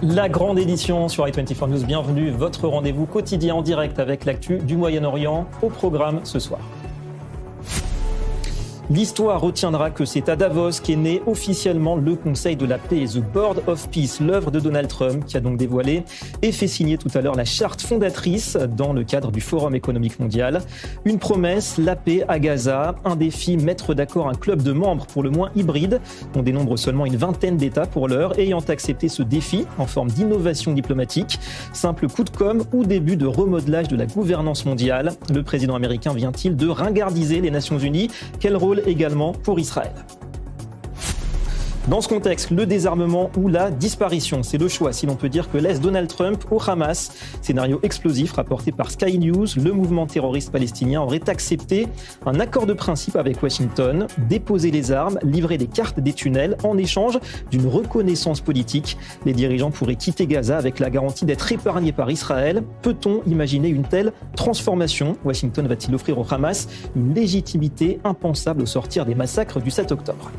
La grande édition sur i24 News, bienvenue, votre rendez-vous quotidien en direct avec l'actu du Moyen-Orient au programme ce soir. L'histoire retiendra que c'est à Davos qu'est né officiellement le Conseil de la paix, The Board of Peace, l'œuvre de Donald Trump, qui a donc dévoilé et fait signer tout à l'heure la charte fondatrice dans le cadre du Forum économique mondial. Une promesse, la paix à Gaza, un défi, mettre d'accord un club de membres pour le moins hybride. On dénombre seulement une vingtaine d'États pour l'heure ayant accepté ce défi en forme d'innovation diplomatique. Simple coup de com' ou début de remodelage de la gouvernance mondiale. Le président américain vient-il de ringardiser les Nations Unies? Quel rôle également pour Israël? Dans ce contexte, le désarmement ou la disparition, c'est le choix, si l'on peut dire, que laisse Donald Trump au Hamas. Scénario explosif rapporté par Sky News, le mouvement terroriste palestinien aurait accepté un accord de principe avec Washington, déposer les armes, livrer des cartes des tunnels en échange d'une reconnaissance politique. Les dirigeants pourraient quitter Gaza avec la garantie d'être épargnés par Israël. Peut-on imaginer une telle transformation? Washington va-t-il offrir au Hamas une légitimité impensable au sortir des massacres du 7 octobre?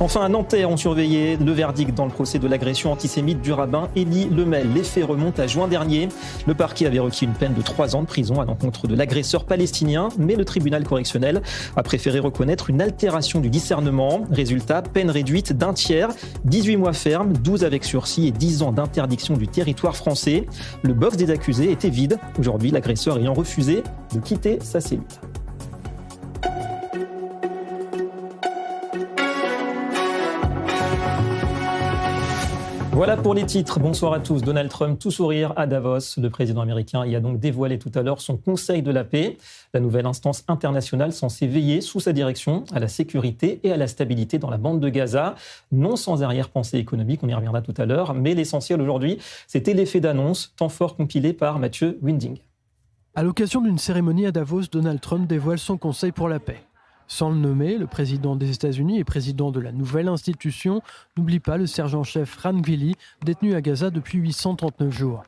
Enfin, à Nanterre, on surveillait le verdict dans le procès de l'agression antisémite du rabbin Elie Lemel. Les faits remontent à juin dernier. Le parquet avait requis une peine de 3 ans de prison à l'encontre de l'agresseur palestinien, mais le tribunal correctionnel a préféré reconnaître une altération du discernement. Résultat, peine réduite d'un tiers, 18 mois ferme, 12 avec sursis et 10 ans d'interdiction du territoire français. Le box des accusés était vide, aujourd'hui l'agresseur ayant refusé de quitter sa cellule. Voilà pour les titres. Bonsoir à tous. Donald Trump, tout sourire à Davos. Le président américain y a donc dévoilé tout à l'heure son Conseil de la paix, la nouvelle instance internationale censée veiller sous sa direction à la sécurité et à la stabilité dans la bande de Gaza, non sans arrière-pensée économique, on y reviendra tout à l'heure, mais l'essentiel aujourd'hui, c'était l'effet d'annonce, temps fort compilé par Mathieu Winding. À l'occasion d'une cérémonie à Davos, Donald Trump dévoile son Conseil pour la paix. Sans le nommer, le président des États-Unis et président de la nouvelle institution n'oublie pas le sergent-chef Ran Gvili, détenu à Gaza depuis 839 jours.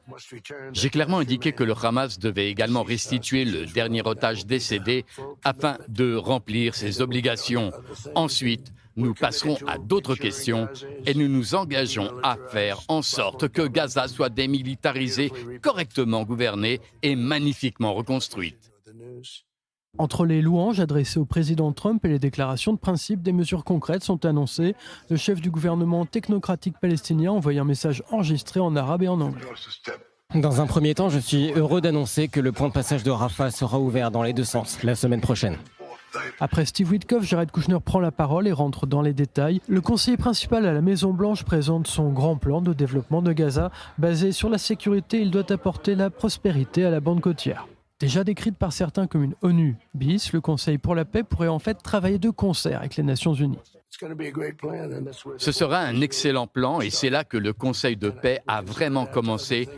J'ai clairement indiqué que le Hamas devait également restituer le dernier otage décédé afin de remplir ses obligations. Ensuite, nous passerons à d'autres questions et nous nous engageons à faire en sorte que Gaza soit démilitarisée, correctement gouvernée et magnifiquement reconstruite. Entre les louanges adressées au président Trump et les déclarations de principe, des mesures concrètes sont annoncées. Le chef du gouvernement technocratique palestinien envoie un message enregistré en arabe et en anglais. Dans un premier temps, je suis heureux d'annoncer que le point de passage de Rafah sera ouvert dans les deux sens la semaine prochaine. Après Steve Witkoff, Jared Kushner prend la parole et rentre dans les détails. Le conseiller principal à la Maison-Blanche présente son grand plan de développement de Gaza. Basé sur la sécurité, il doit apporter la prospérité à la bande côtière. Déjà décrite par certains comme une ONU bis, le Conseil pour la paix pourrait en fait travailler de concert avec les Nations Unies. Ce sera un excellent plan et c'est là que le Conseil de paix a vraiment commencé.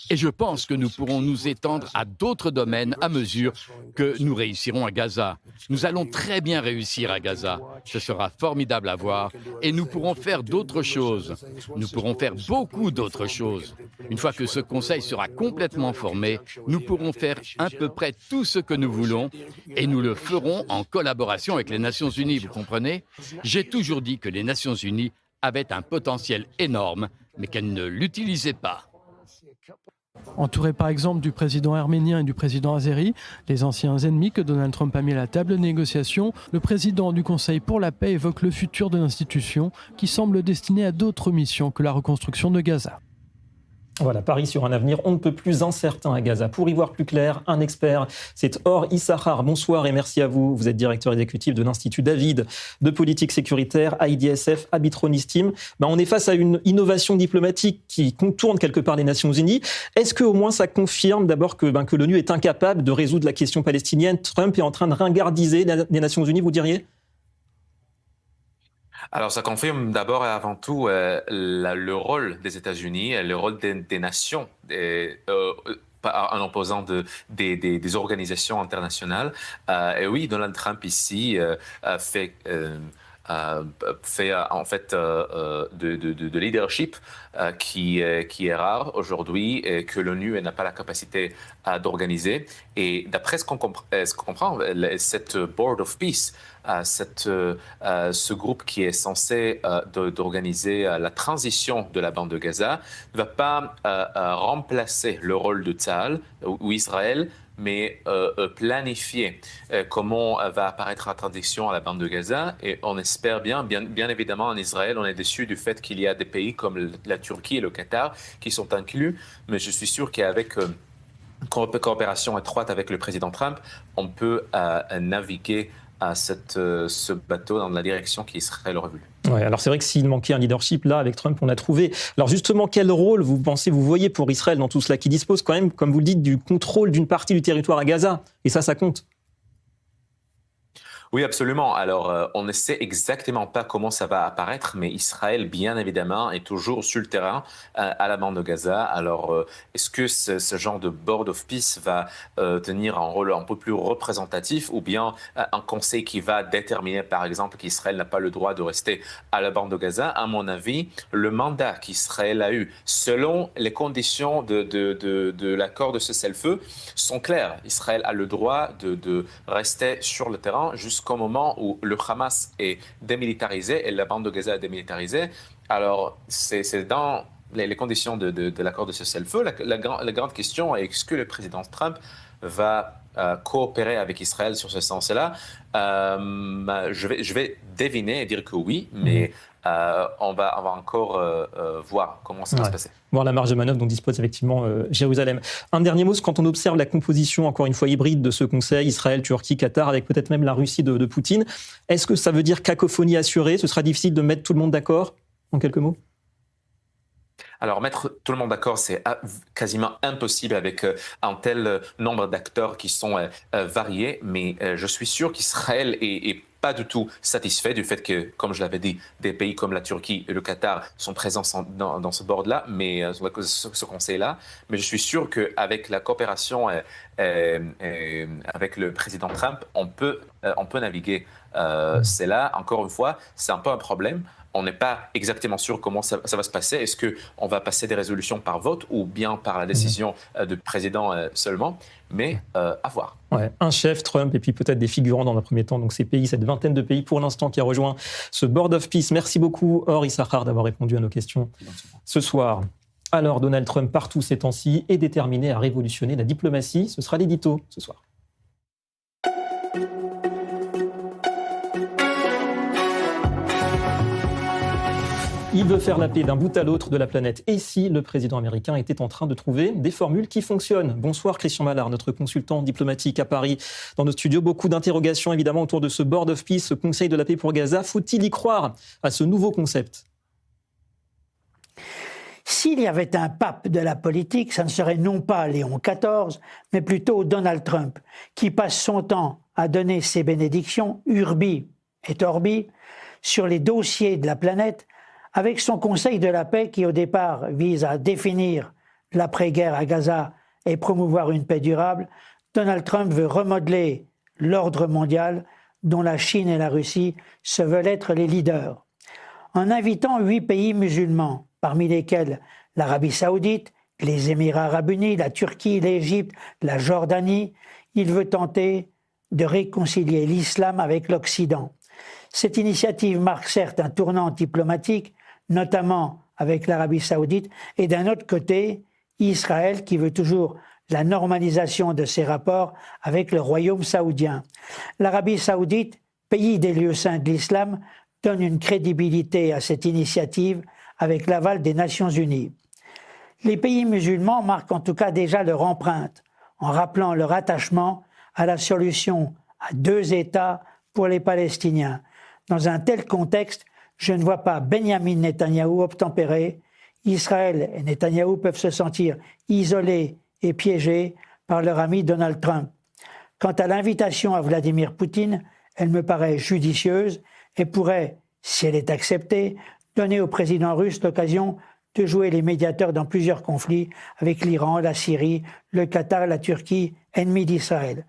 Et je pense que nous pourrons nous étendre à d'autres domaines à mesure que nous réussirons à Gaza. Nous allons très bien réussir à Gaza. Ce sera formidable à voir et nous pourrons faire d'autres choses. Nous pourrons faire beaucoup d'autres choses. Une fois que ce Conseil sera complètement formé, nous pourrons faire à peu près tout ce que nous voulons et nous le ferons en collaboration avec les Nations Unies, vous comprenez ? J'ai toujours dit que les Nations Unies avaient un potentiel énorme, mais qu'elles ne l'utilisaient pas. Entouré par exemple du président arménien et du président azéri, les anciens ennemis que Donald Trump a mis à la table de négociation, le président du Conseil pour la paix évoque le futur de l'institution qui semble destiné à d'autres missions que la reconstruction de Gaza. Voilà, Paris sur un avenir on ne peut plus incertain à Gaza. Pour y voir plus clair, un expert, c'est Or Issachar. Bonsoir et merci à vous. Vous êtes directeur exécutif de l'Institut David de politique sécuritaire, IDSF, Abitron-Istim. On est face à une innovation diplomatique qui contourne quelque part les Nations Unies. Est-ce qu'au moins ça confirme d'abord que l'ONU est incapable de résoudre la question palestinienne? Trump est en train de ringardiser les Nations Unies, vous diriez? Alors, ça confirme d'abord et avant tout le rôle des États-Unis, le rôle des nations en opposant des organisations internationales. Et oui, Donald Trump ici fait fait en fait de leadership qui est rare aujourd'hui et que l'ONU n'a pas la capacité d'organiser. Et d'après ce qu'on comprend, cette Board of Peace, ce groupe qui est censé d'organiser la transition de la bande de Gaza, ne va pas remplacer le rôle de Tsahal ou Israël, mais planifier comment va apparaître la transition à la bande de Gaza. Et on espère bien évidemment en Israël, on est déçu du fait qu'il y a des pays comme la Turquie et le Qatar qui sont inclus, mais je suis sûr qu'avec coopération étroite avec le président Trump, on peut naviguer ce bateau dans la direction qui serait le voulu. Ouais, alors c'est vrai que s'il manquait un leadership, là, avec Trump, on l'a trouvé. Alors justement, quel rôle vous voyez pour Israël dans tout cela, qui dispose quand même, comme vous le dites, du contrôle d'une partie du territoire à Gaza? Et ça compte. Oui, absolument. Alors, on ne sait exactement pas comment ça va apparaître, mais Israël, bien évidemment, est toujours sur le terrain à la bande de Gaza. Alors, est-ce que ce genre de Board of Peace va tenir un rôle un peu plus représentatif ou bien un conseil qui va déterminer, par exemple, qu'Israël n'a pas le droit de rester à la bande de Gaza? À mon avis, le mandat qu'Israël a eu, selon les conditions de l'accord de cessez-le-feu, sont claires. Israël a le droit de rester sur le terrain jusqu'au moment où le Hamas est démilitarisé et la bande de Gaza est démilitarisée. Alors, c'est dans les conditions de l'accord de cessez-le-feu. La grande question est, est-ce que le président Trump va coopérer avec Israël sur ce sens-là? Je vais deviner et dire que oui, mais on va encore voir comment ça va se passer. Voir la marge de manœuvre dont dispose effectivement Jérusalem. Un dernier mot, quand on observe la composition, encore une fois hybride, de ce Conseil, Israël, Turquie, Qatar, avec peut-être même la Russie de Poutine, est-ce que ça veut dire cacophonie assurée? Ce sera difficile de mettre tout le monde d'accord, en quelques mots? Alors, mettre tout le monde d'accord, c'est quasiment impossible avec un tel nombre d'acteurs qui sont variés, mais je suis sûr qu'Israël est pas du tout satisfait du fait que, comme je l'avais dit, des pays comme la Turquie et le Qatar sont présents dans ce board-là, mais ce conseil-là. Mais je suis sûr qu'avec la coopération avec le président Trump, on peut naviguer. C'est là, encore une fois, c'est un peu un problème. On n'est pas exactement sûr comment ça va se passer. Est-ce qu'on va passer des résolutions par vote ou bien par la décision du président seulement? Mais à voir. Ouais, un chef, Trump, et puis peut-être des figurants dans un premier temps. Donc ces pays, cette vingtaine de pays pour l'instant qui a rejoint ce Board of Peace. Merci beaucoup, Or Issachar, d'avoir répondu à nos questions ce soir. Alors, Donald Trump, partout ces temps-ci, est déterminé à révolutionner la diplomatie. Ce sera l'édito ce soir. Il veut faire la paix d'un bout à l'autre de la planète. Et si le président américain était en train de trouver des formules qui fonctionnent? Bonsoir Christian Mallard, notre consultant diplomatique à Paris. Dans nos studios, beaucoup d'interrogations évidemment autour de ce Board of Peace, ce Conseil de la paix pour Gaza. Faut-il y croire à ce nouveau concept? S'il y avait un pape de la politique, ça ne serait non pas Léon XIV, mais plutôt Donald Trump, qui passe son temps à donner ses bénédictions urbi et orbi sur les dossiers de la planète, avec son Conseil de la paix qui, au départ, vise à définir l'après-guerre à Gaza et promouvoir une paix durable. Donald Trump veut remodeler l'ordre mondial dont la Chine et la Russie se veulent être les leaders. En invitant 8 pays musulmans, parmi lesquels l'Arabie Saoudite, les Émirats Arabes Unis, la Turquie, l'Égypte, la Jordanie, il veut tenter de réconcilier l'islam avec l'Occident. Cette initiative marque certes un tournant diplomatique, notamment avec l'Arabie Saoudite, et d'un autre côté, Israël qui veut toujours la normalisation de ses rapports avec le royaume saoudien. L'Arabie Saoudite, pays des lieux saints de l'islam, donne une crédibilité à cette initiative avec l'aval des Nations Unies. Les pays musulmans marquent en tout cas déjà leur empreinte, en rappelant leur attachement à la solution à 2 États pour les Palestiniens. Dans un tel contexte, je ne vois pas Benyamin Netanyahou obtempérer. Israël et Netanyahou peuvent se sentir isolés et piégés par leur ami Donald Trump. Quant à l'invitation à Vladimir Poutine, elle me paraît judicieuse et pourrait, si elle est acceptée, donner au président russe l'occasion de jouer les médiateurs dans plusieurs conflits avec l'Iran, la Syrie, le Qatar, la Turquie, ennemis d'Israël.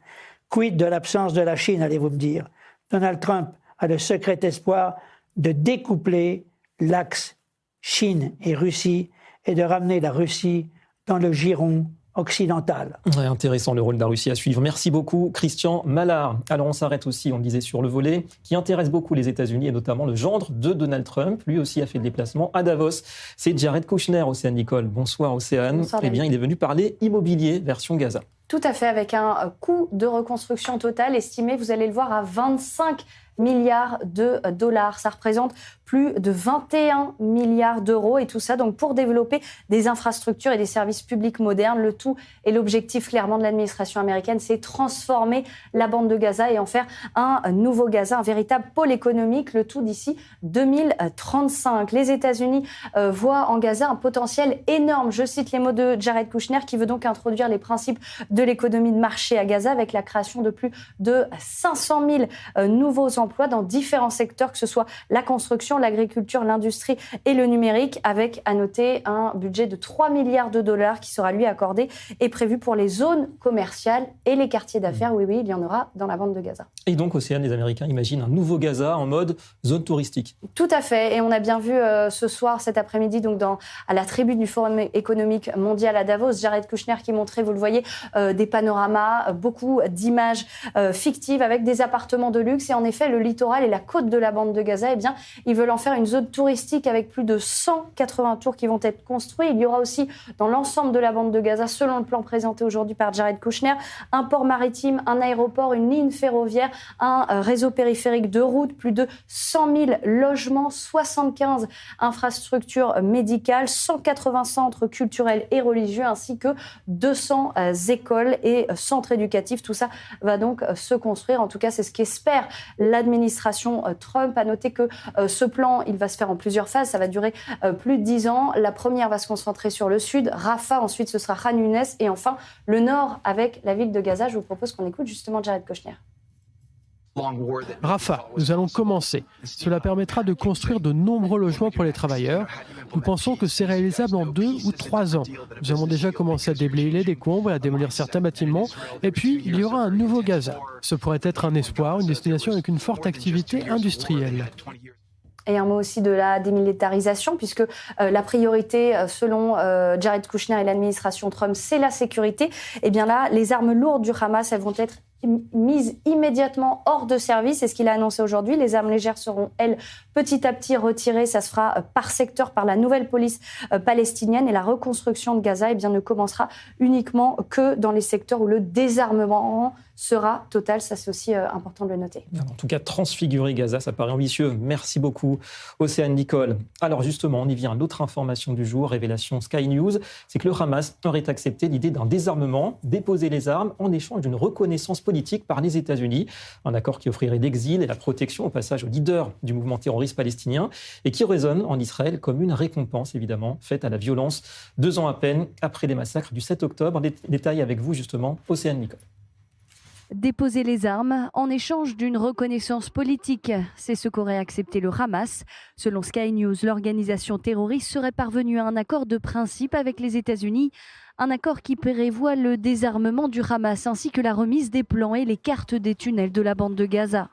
Quid de l'absence de la Chine, allez-vous me dire? Donald Trump a le secret espoir de découpler l'axe Chine et Russie et de ramener la Russie dans le giron occidental. Ouais, intéressant le rôle de la Russie à suivre. Merci beaucoup Christian Mallard. Alors on s'arrête aussi, on le disait, sur le volet qui intéresse beaucoup les États-Unis et notamment le gendre de Donald Trump. Lui aussi a fait le déplacement à Davos. C'est Jared Kushner, Océane Nicole. Bonsoir Océane. Bonsoir, eh bien, il est venu parler immobilier version Gaza. Tout à fait, avec un coût de reconstruction total estimé, vous allez le voir, à 25 milliards de dollars. Ça représente plus de 21 milliards d'euros et tout ça donc pour développer des infrastructures et des services publics modernes. Le tout et l'objectif clairement de l'administration américaine, c'est transformer la bande de Gaza et en faire un nouveau Gaza, un véritable pôle économique, le tout d'ici 2035. Les États-Unis voient en Gaza un potentiel énorme. Je cite les mots de Jared Kushner qui veut donc introduire les principes de l'économie de marché à Gaza avec la création de plus de 500 000 nouveaux emplois dans différents secteurs, que ce soit la construction, l'agriculture, l'industrie et le numérique, avec, à noter, un budget de 3 milliards de dollars qui sera lui accordé et prévu pour les zones commerciales et les quartiers d'affaires. Oui, il y en aura dans la bande de Gaza. Et donc, Océane, les Américains imaginent un nouveau Gaza en mode zone touristique. Tout à fait. Et on a bien vu ce soir, cet après-midi, donc à la tribune du Forum économique mondial à Davos, Jared Kushner qui montrait, vous le voyez, des panoramas, beaucoup d'images fictives avec des appartements de luxe. Et en effet, le littoral et la côte de la bande de Gaza, eh bien, ils veulent en faire une zone touristique avec plus de 180 tours qui vont être construits. Il y aura aussi dans l'ensemble de la bande de Gaza, selon le plan présenté aujourd'hui par Jared Kushner, un port maritime, un aéroport, une ligne ferroviaire, un réseau périphérique de routes, plus de 100 000 logements, 75 infrastructures médicales, 180 centres culturels et religieux, ainsi que 200 écoles et centres éducatifs. Tout ça va donc se construire. En tout cas, c'est ce qu'espère l'administration Trump. A noter que ce plan, il va se faire en plusieurs phases. Ça va durer plus de 10 ans. La première va se concentrer sur le sud, Rafah. Ensuite, ce sera Khan Younes. Et enfin, le nord avec la ville de Gaza. Je vous propose qu'on écoute justement Jared Kushner. Rafah, nous allons commencer. Cela permettra de construire de nombreux logements pour les travailleurs. Nous pensons que c'est réalisable en 2 ou 3 ans. Nous avons déjà commencé à déblayer les décombres et à démolir certains bâtiments. Et puis, il y aura un nouveau Gaza. Ce pourrait être un espoir, une destination avec une forte activité industrielle. Et un mot aussi de la démilitarisation, puisque la priorité, selon Jared Kushner et l'administration Trump, c'est la sécurité. Et bien là, les armes lourdes du Hamas, elles vont être mises immédiatement hors de service. C'est ce qu'il a annoncé aujourd'hui. Les armes légères seront, elles, petit à petit retirées. Ça se fera par secteur par la nouvelle police palestinienne. Et la reconstruction de Gaza, eh bien, ne commencera uniquement que dans les secteurs où le désarmement sera total. Ça, c'est aussi important de le noter. En tout cas, transfigurer Gaza, ça paraît ambitieux. Merci beaucoup, Océane Nicole. Alors justement, on y vient à l'autre information du jour, révélation Sky News, c'est que le Hamas aurait accepté l'idée d'un désarmement, déposer les armes en échange d'une reconnaissance politique par les États-Unis. Un accord qui offrirait l'exil et la protection au passage aux leaders du mouvement terroriste palestinien et qui résonne en Israël comme une récompense, évidemment, faite à la violence 2 ans à peine après les massacres du 7 octobre. Détail avec vous, justement, Océane Nicole. Déposer les armes en échange d'une reconnaissance politique. C'est ce qu'aurait accepté le Hamas. Selon Sky News, l'organisation terroriste serait parvenue à un accord de principe avec les États-Unis. Un accord qui prévoit le désarmement du Hamas ainsi que la remise des plans et les cartes des tunnels de la bande de Gaza.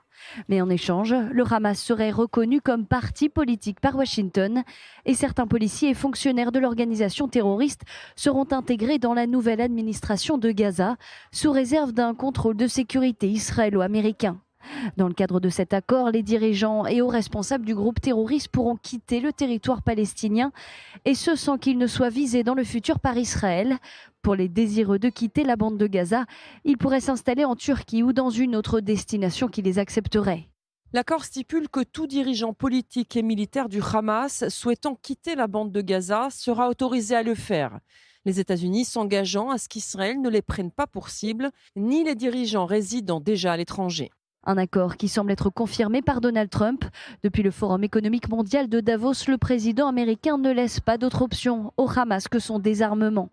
Mais en échange, le Hamas serait reconnu comme parti politique par Washington et certains policiers et fonctionnaires de l'organisation terroriste seront intégrés dans la nouvelle administration de Gaza sous réserve d'un contrôle de sécurité israélo-américain. Dans le cadre de cet accord, les dirigeants et hauts responsables du groupe terroriste pourront quitter le territoire palestinien et ce sans qu'ils ne soient visés dans le futur par Israël. Pour les désireux de quitter la bande de Gaza, ils pourraient s'installer en Turquie ou dans une autre destination qui les accepterait. L'accord stipule que tout dirigeant politique et militaire du Hamas souhaitant quitter la bande de Gaza sera autorisé à le faire. Les États-Unis s'engageant à ce qu'Israël ne les prenne pas pour cible, ni les dirigeants résidant déjà à l'étranger. Un accord qui semble être confirmé par Donald Trump. Depuis le Forum économique mondial de Davos, le président américain ne laisse pas d'autre option au Hamas que son désarmement.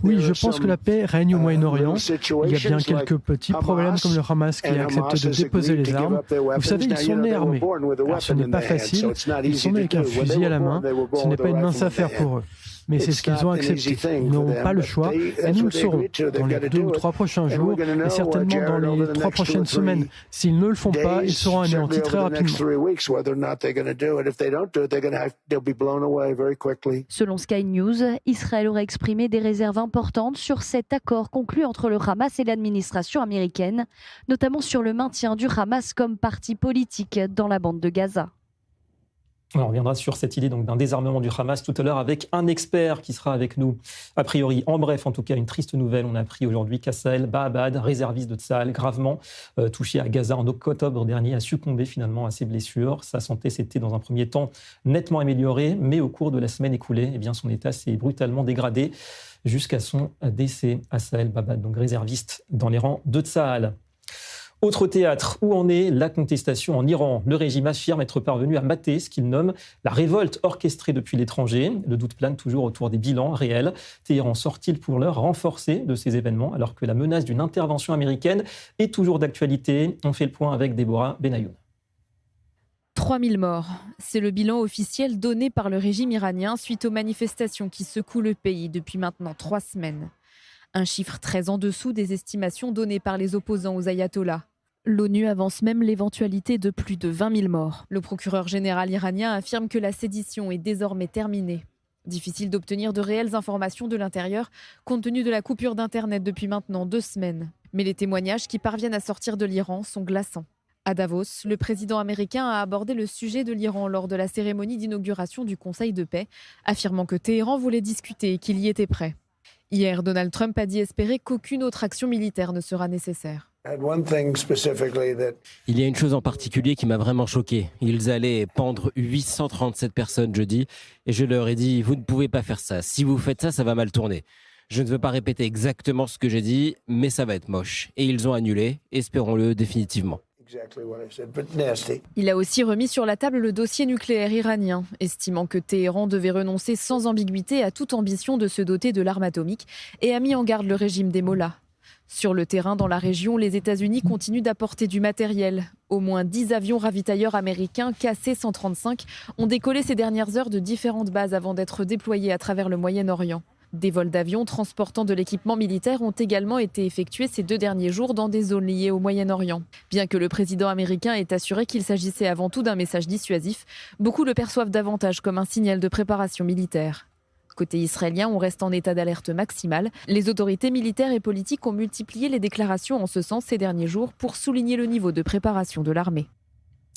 Oui, je pense que la paix règne au Moyen-Orient. Il y a bien quelques petits problèmes comme le Hamas qui accepte de déposer les armes. Vous savez, ils sont nés armés. Alors, ce n'est pas facile. Ils sont nés avec un fusil à la main. Ce n'est pas une mince affaire pour eux. Mais c'est ce qu'ils ont accepté. Ils n'auront pas le choix et nous le saurons dans les 2 ou 3 prochains jours et certainement dans les 3 prochaines semaines. S'ils ne le font pas, ils seront anéantis très rapidement. Selon Sky News, Israël aurait exprimé des réserves importantes sur cet accord conclu entre le Hamas et l'administration américaine, notamment sur le maintien du Hamas comme parti politique dans la bande de Gaza. On reviendra sur cette idée donc d'un désarmement du Hamas tout à l'heure avec un expert qui sera avec nous. A priori, en bref, en tout cas, une triste nouvelle. On a appris aujourd'hui qu'Assael Baabad, réserviste de Tsahal, gravement touché à Gaza en octobre dernier, a succombé finalement à ses blessures. Sa santé s'était dans un premier temps nettement améliorée, mais au cours de la semaine écoulée, eh bien, son état s'est brutalement dégradé jusqu'à son décès. Assael Baabad, donc réserviste dans les rangs de Tsahal. Autre théâtre, où en est la contestation en Iran? Le régime affirme être parvenu à mater ce qu'il nomme la révolte orchestrée depuis l'étranger. Le doute plane toujours autour des bilans réels. Téhéran sort-il pour l'heure renforcé de ces événements alors que la menace d'une intervention américaine est toujours d'actualité? On fait le point avec Déborah Benayoun. 3000 morts, c'est le bilan officiel donné par le régime iranien suite aux manifestations qui secouent le pays depuis maintenant 3 semaines. Un chiffre très en dessous des estimations données par les opposants aux ayatollahs. L'ONU avance même l'éventualité de plus de 20 000 morts. Le procureur général iranien affirme que la sédition est désormais terminée. Difficile d'obtenir de réelles informations de l'intérieur compte tenu de la coupure d'Internet depuis maintenant 2 semaines. Mais les témoignages qui parviennent à sortir de l'Iran sont glaçants. À Davos, le président américain a abordé le sujet de l'Iran lors de la cérémonie d'inauguration du Conseil de paix, affirmant que Téhéran voulait discuter et qu'il y était prêt. Hier, Donald Trump a dit espérer qu'aucune autre action militaire ne sera nécessaire. Il y a une chose en particulier qui m'a vraiment choqué. Ils allaient pendre 837 personnes jeudi et je leur ai dit « Vous ne pouvez pas faire ça. Si vous faites ça, ça va mal tourner. » Je ne veux pas répéter exactement ce que j'ai dit, mais ça va être moche. Et ils ont annulé, espérons-le définitivement. Il a aussi remis sur la table le dossier nucléaire iranien, estimant que Téhéran devait renoncer sans ambiguïté à toute ambition de se doter de l'arme atomique et a mis en garde le régime des mollahs. Sur le terrain dans la région, les États-Unis continuent d'apporter du matériel. Au moins 10 avions ravitailleurs américains KC-135 ont décollé ces dernières heures de différentes bases avant d'être déployés à travers le Moyen-Orient. Des vols d'avions transportant de l'équipement militaire ont également été effectués ces 2 derniers jours dans des zones liées au Moyen-Orient. Bien que le président américain ait assuré qu'il s'agissait avant tout d'un message dissuasif, beaucoup le perçoivent davantage comme un signal de préparation militaire. Côté israélien, on reste en état d'alerte maximale. Les autorités militaires et politiques ont multiplié les déclarations en ce sens ces derniers jours pour souligner le niveau de préparation de l'armée.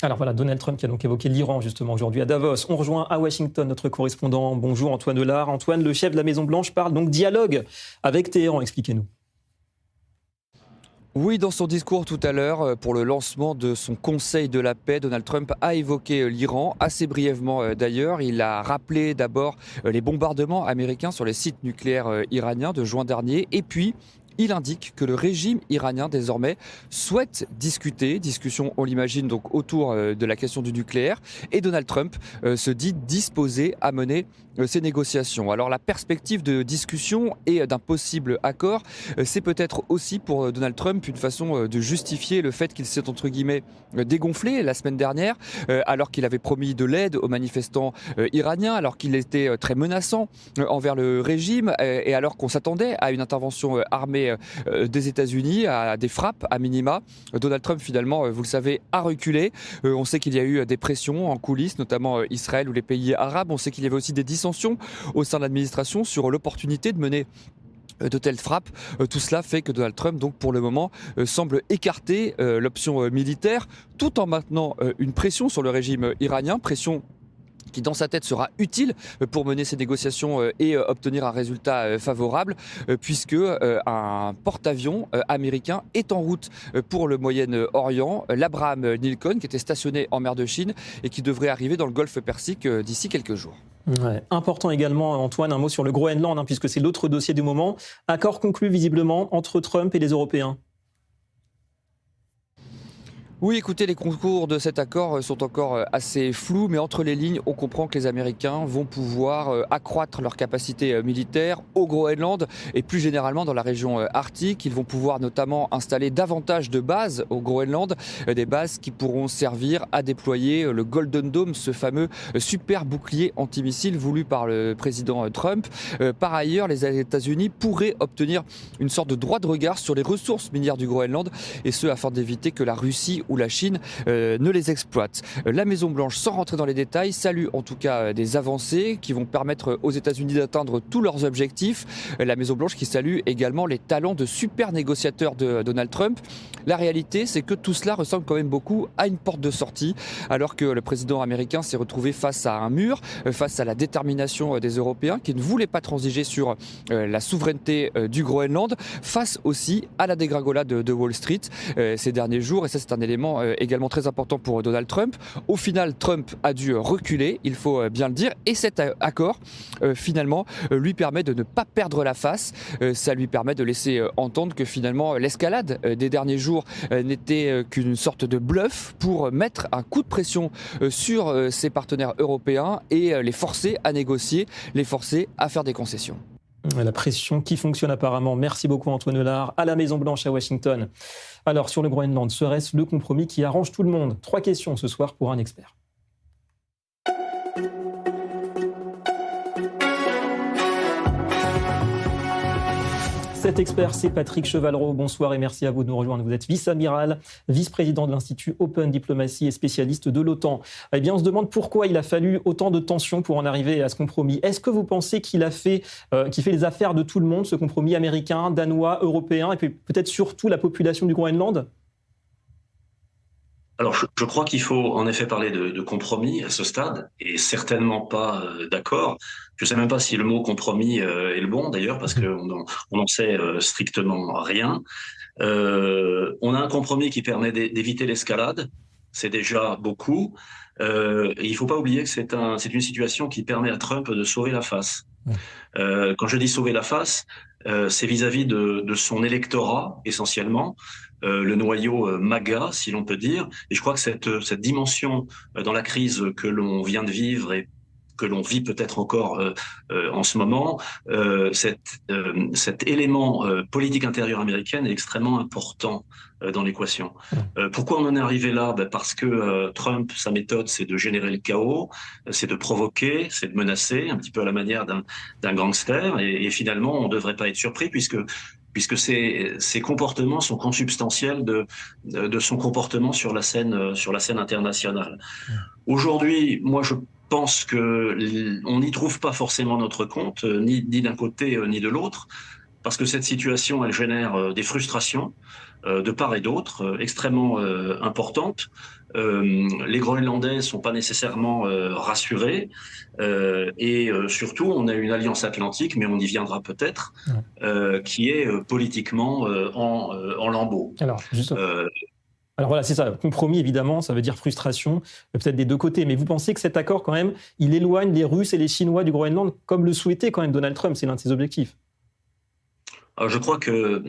Alors voilà, Donald Trump qui a donc évoqué l'Iran justement aujourd'hui à Davos. On rejoint à Washington notre correspondant. Bonjour Antoine Delard. Antoine, le chef de la Maison-Blanche parle donc dialogue avec Téhéran. Expliquez-nous. Oui, dans son discours tout à l'heure, pour le lancement de son Conseil de la paix, Donald Trump a évoqué l'Iran, assez brièvement d'ailleurs. Il a rappelé d'abord les bombardements américains sur les sites nucléaires iraniens de juin dernier. Et puis, il indique que le régime iranien, désormais, souhaite discussion, on l'imagine, donc autour de la question du nucléaire. Et Donald Trump se dit disposé à mener ces négociations. Alors la perspective de discussion et d'un possible accord, c'est peut-être aussi pour Donald Trump une façon de justifier le fait qu'il s'est entre guillemets dégonflé la semaine dernière, alors qu'il avait promis de l'aide aux manifestants iraniens, alors qu'il était très menaçant envers le régime et alors qu'on s'attendait à une intervention armée des États-Unis, à des frappes à minima. Donald Trump finalement, vous le savez, a reculé. On sait qu'il y a eu des pressions en coulisses, notamment Israël ou les pays arabes. On sait qu'il y avait aussi des dissensions au sein de l'administration sur l'opportunité de mener de telles frappes. Tout cela fait que Donald Trump, donc pour le moment, semble écarter l'option militaire, tout en maintenant une pression sur le régime iranien, pression qui dans sa tête sera utile pour mener ces négociations et obtenir un résultat favorable, puisque un porte-avions américain est en route pour le Moyen-Orient, l'Abraham Lincoln, qui était stationné en mer de Chine et qui devrait arriver dans le golfe Persique d'ici quelques jours. Ouais. Important également, Antoine, un mot sur le Groenland, puisque c'est l'autre dossier du moment. Accord conclu visiblement entre Trump et les Européens. Oui, écoutez, les contours de cet accord sont encore assez flous, mais entre les lignes, on comprend que les Américains vont pouvoir accroître leur capacité militaire au Groenland et plus généralement dans la région arctique. Ils vont pouvoir notamment installer davantage de bases au Groenland, des bases qui pourront servir à déployer le Golden Dome, ce fameux super bouclier antimissile voulu par le président Trump. Par ailleurs, les États-Unis pourraient obtenir une sorte de droit de regard sur les ressources minières du Groenland, et ce afin d'éviter que la Russie ou la Chine ne les exploite. La Maison-Blanche, sans rentrer dans les détails, salue en tout cas des avancées qui vont permettre aux États-Unis d'atteindre tous leurs objectifs. La Maison-Blanche qui salue également les talents de super négociateurs de Donald Trump. La réalité, c'est que tout cela ressemble quand même beaucoup à une porte de sortie, alors que le président américain s'est retrouvé face à un mur, face à la détermination des Européens qui ne voulaient pas transiger sur la souveraineté du Groenland, face aussi à la dégringolade de Wall Street ces derniers jours. Et ça, c'est un élément également très important pour Donald Trump. Au final, Trump a dû reculer, il faut bien le dire, et cet accord finalement lui permet de ne pas perdre la face. Ça lui permet de laisser entendre que finalement l'escalade des derniers jours n'était qu'une sorte de bluff pour mettre un coup de pression sur ses partenaires européens et les forcer à négocier, les forcer à faire des concessions. La pression qui fonctionne apparemment. Merci beaucoup Antoine Lard, à la Maison-Blanche à Washington. Alors sur le Groenland, serait-ce le compromis qui arrange tout le monde? 3 questions ce soir pour un expert. Cet expert, c'est Patrick Chevallereau. Bonsoir et merci à vous de nous rejoindre. Vous êtes vice-amiral, vice-président de l'Institut Open Diplomacy et spécialiste de l'OTAN. Eh bien, on se demande pourquoi il a fallu autant de tensions pour en arriver à ce compromis. Est-ce que vous pensez qu'il fait les affaires de tout le monde, ce compromis américain, danois, européen, et puis peut-être surtout la population du Groenland ? Alors, je crois qu'il faut en effet parler de compromis à ce stade, et certainement pas d'accord. Je ne sais même pas si le mot compromis est le bon, d'ailleurs, parce qu'on n'en sait strictement rien. On a un compromis qui permet d'éviter l'escalade, c'est déjà beaucoup. Et il ne faut pas oublier que c'est une situation qui permet à Trump de sauver la face. Quand je dis sauver la face, c'est vis-à-vis de son électorat, essentiellement, le noyau MAGA, si l'on peut dire. Et je crois que cette dimension dans la crise que l'on vient de vivre et que l'on vit peut-être encore en ce moment, cet élément politique intérieure américaine est extrêmement important dans l'équation. Pourquoi on en est arrivé là? Parce que Trump, sa méthode, c'est de générer le chaos, c'est de provoquer, c'est de menacer, un petit peu à la manière d'un gangster, et finalement, on ne devrait pas être surpris puisque ces comportements sont consubstantiels de son comportement sur la scène internationale. Aujourd'hui, moi, je pense qu'on n'y trouve pas forcément notre compte, ni d'un côté ni de l'autre, parce que cette situation, elle génère des frustrations de part et d'autre, extrêmement importantes. Les Groenlandais ne sont pas nécessairement rassurés, et surtout, on a une alliance atlantique, mais on y viendra peut-être, qui est politiquement en lambeaux. Alors voilà, c'est ça. Compromis, évidemment, ça veut dire frustration, peut-être des deux côtés. Mais vous pensez que cet accord, quand même, il éloigne les Russes et les Chinois du Groenland, comme le souhaitait quand même Donald Trump, c'est l'un de ses objectifs? Alors, je crois que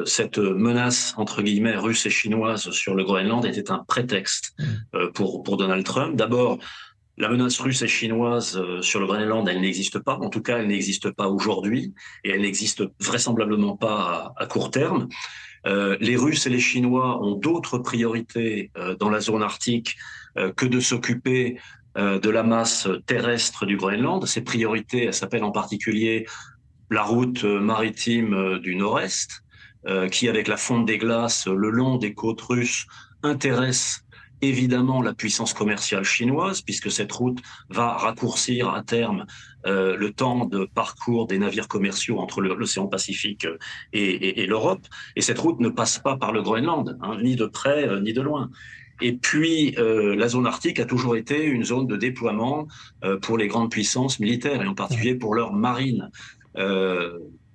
cette menace, entre guillemets, russe et chinoise sur le Groenland était un prétexte pour Donald Trump. D'abord, la menace russe et chinoise sur le Groenland, elle n'existe pas. En tout cas, elle n'existe pas aujourd'hui et elle n'existe vraisemblablement pas à court terme. Les Russes et les Chinois ont d'autres priorités dans la zone arctique que de s'occuper de la masse terrestre du Groenland. Ces priorités, elles s'appellent en particulier la route maritime du Nord-Est, qui, avec la fonte des glaces le long des côtes russes, intéresse évidemment la puissance commerciale chinoise, puisque cette route va raccourcir à terme le temps de parcours des navires commerciaux entre l'océan Pacifique et l'Europe. Et cette route ne passe pas par le Groenland, ni de près ni de loin. Et puis, la zone arctique a toujours été une zone de déploiement pour les grandes puissances militaires, et en particulier pour leur marine.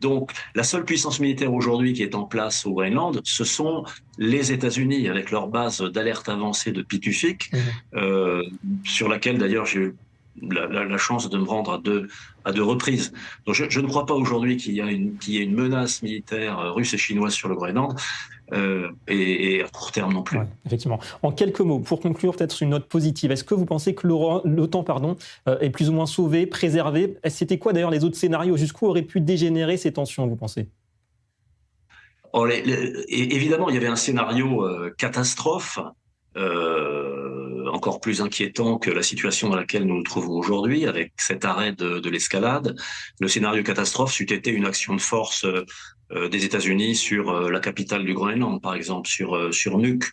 Donc, la seule puissance militaire aujourd'hui qui est en place au Groenland, ce sont les États-Unis, avec leur base d'alerte avancée de Pituffik, sur laquelle d'ailleurs j'ai eu la chance de me rendre à deux reprises. Donc je ne crois pas aujourd'hui qu'il y ait une menace militaire russe et chinoise sur le Groenland. Et à court terme non plus. Ouais, effectivement. En quelques mots, pour conclure, peut-être sur une note positive, est-ce que vous pensez que l'OTAN est plus ou moins sauvée, préservée? C'était quoi d'ailleurs les autres scénarios? Jusqu'où auraient pu dégénérer ces tensions, vous pensez? Évidemment, il y avait un scénario catastrophe, encore plus inquiétant que la situation dans laquelle nous nous trouvons aujourd'hui, avec cet arrêt de l'escalade. Le scénario catastrophe, c'eût été une action de force des États-Unis sur la capitale du Groenland, par exemple, sur Nuuk,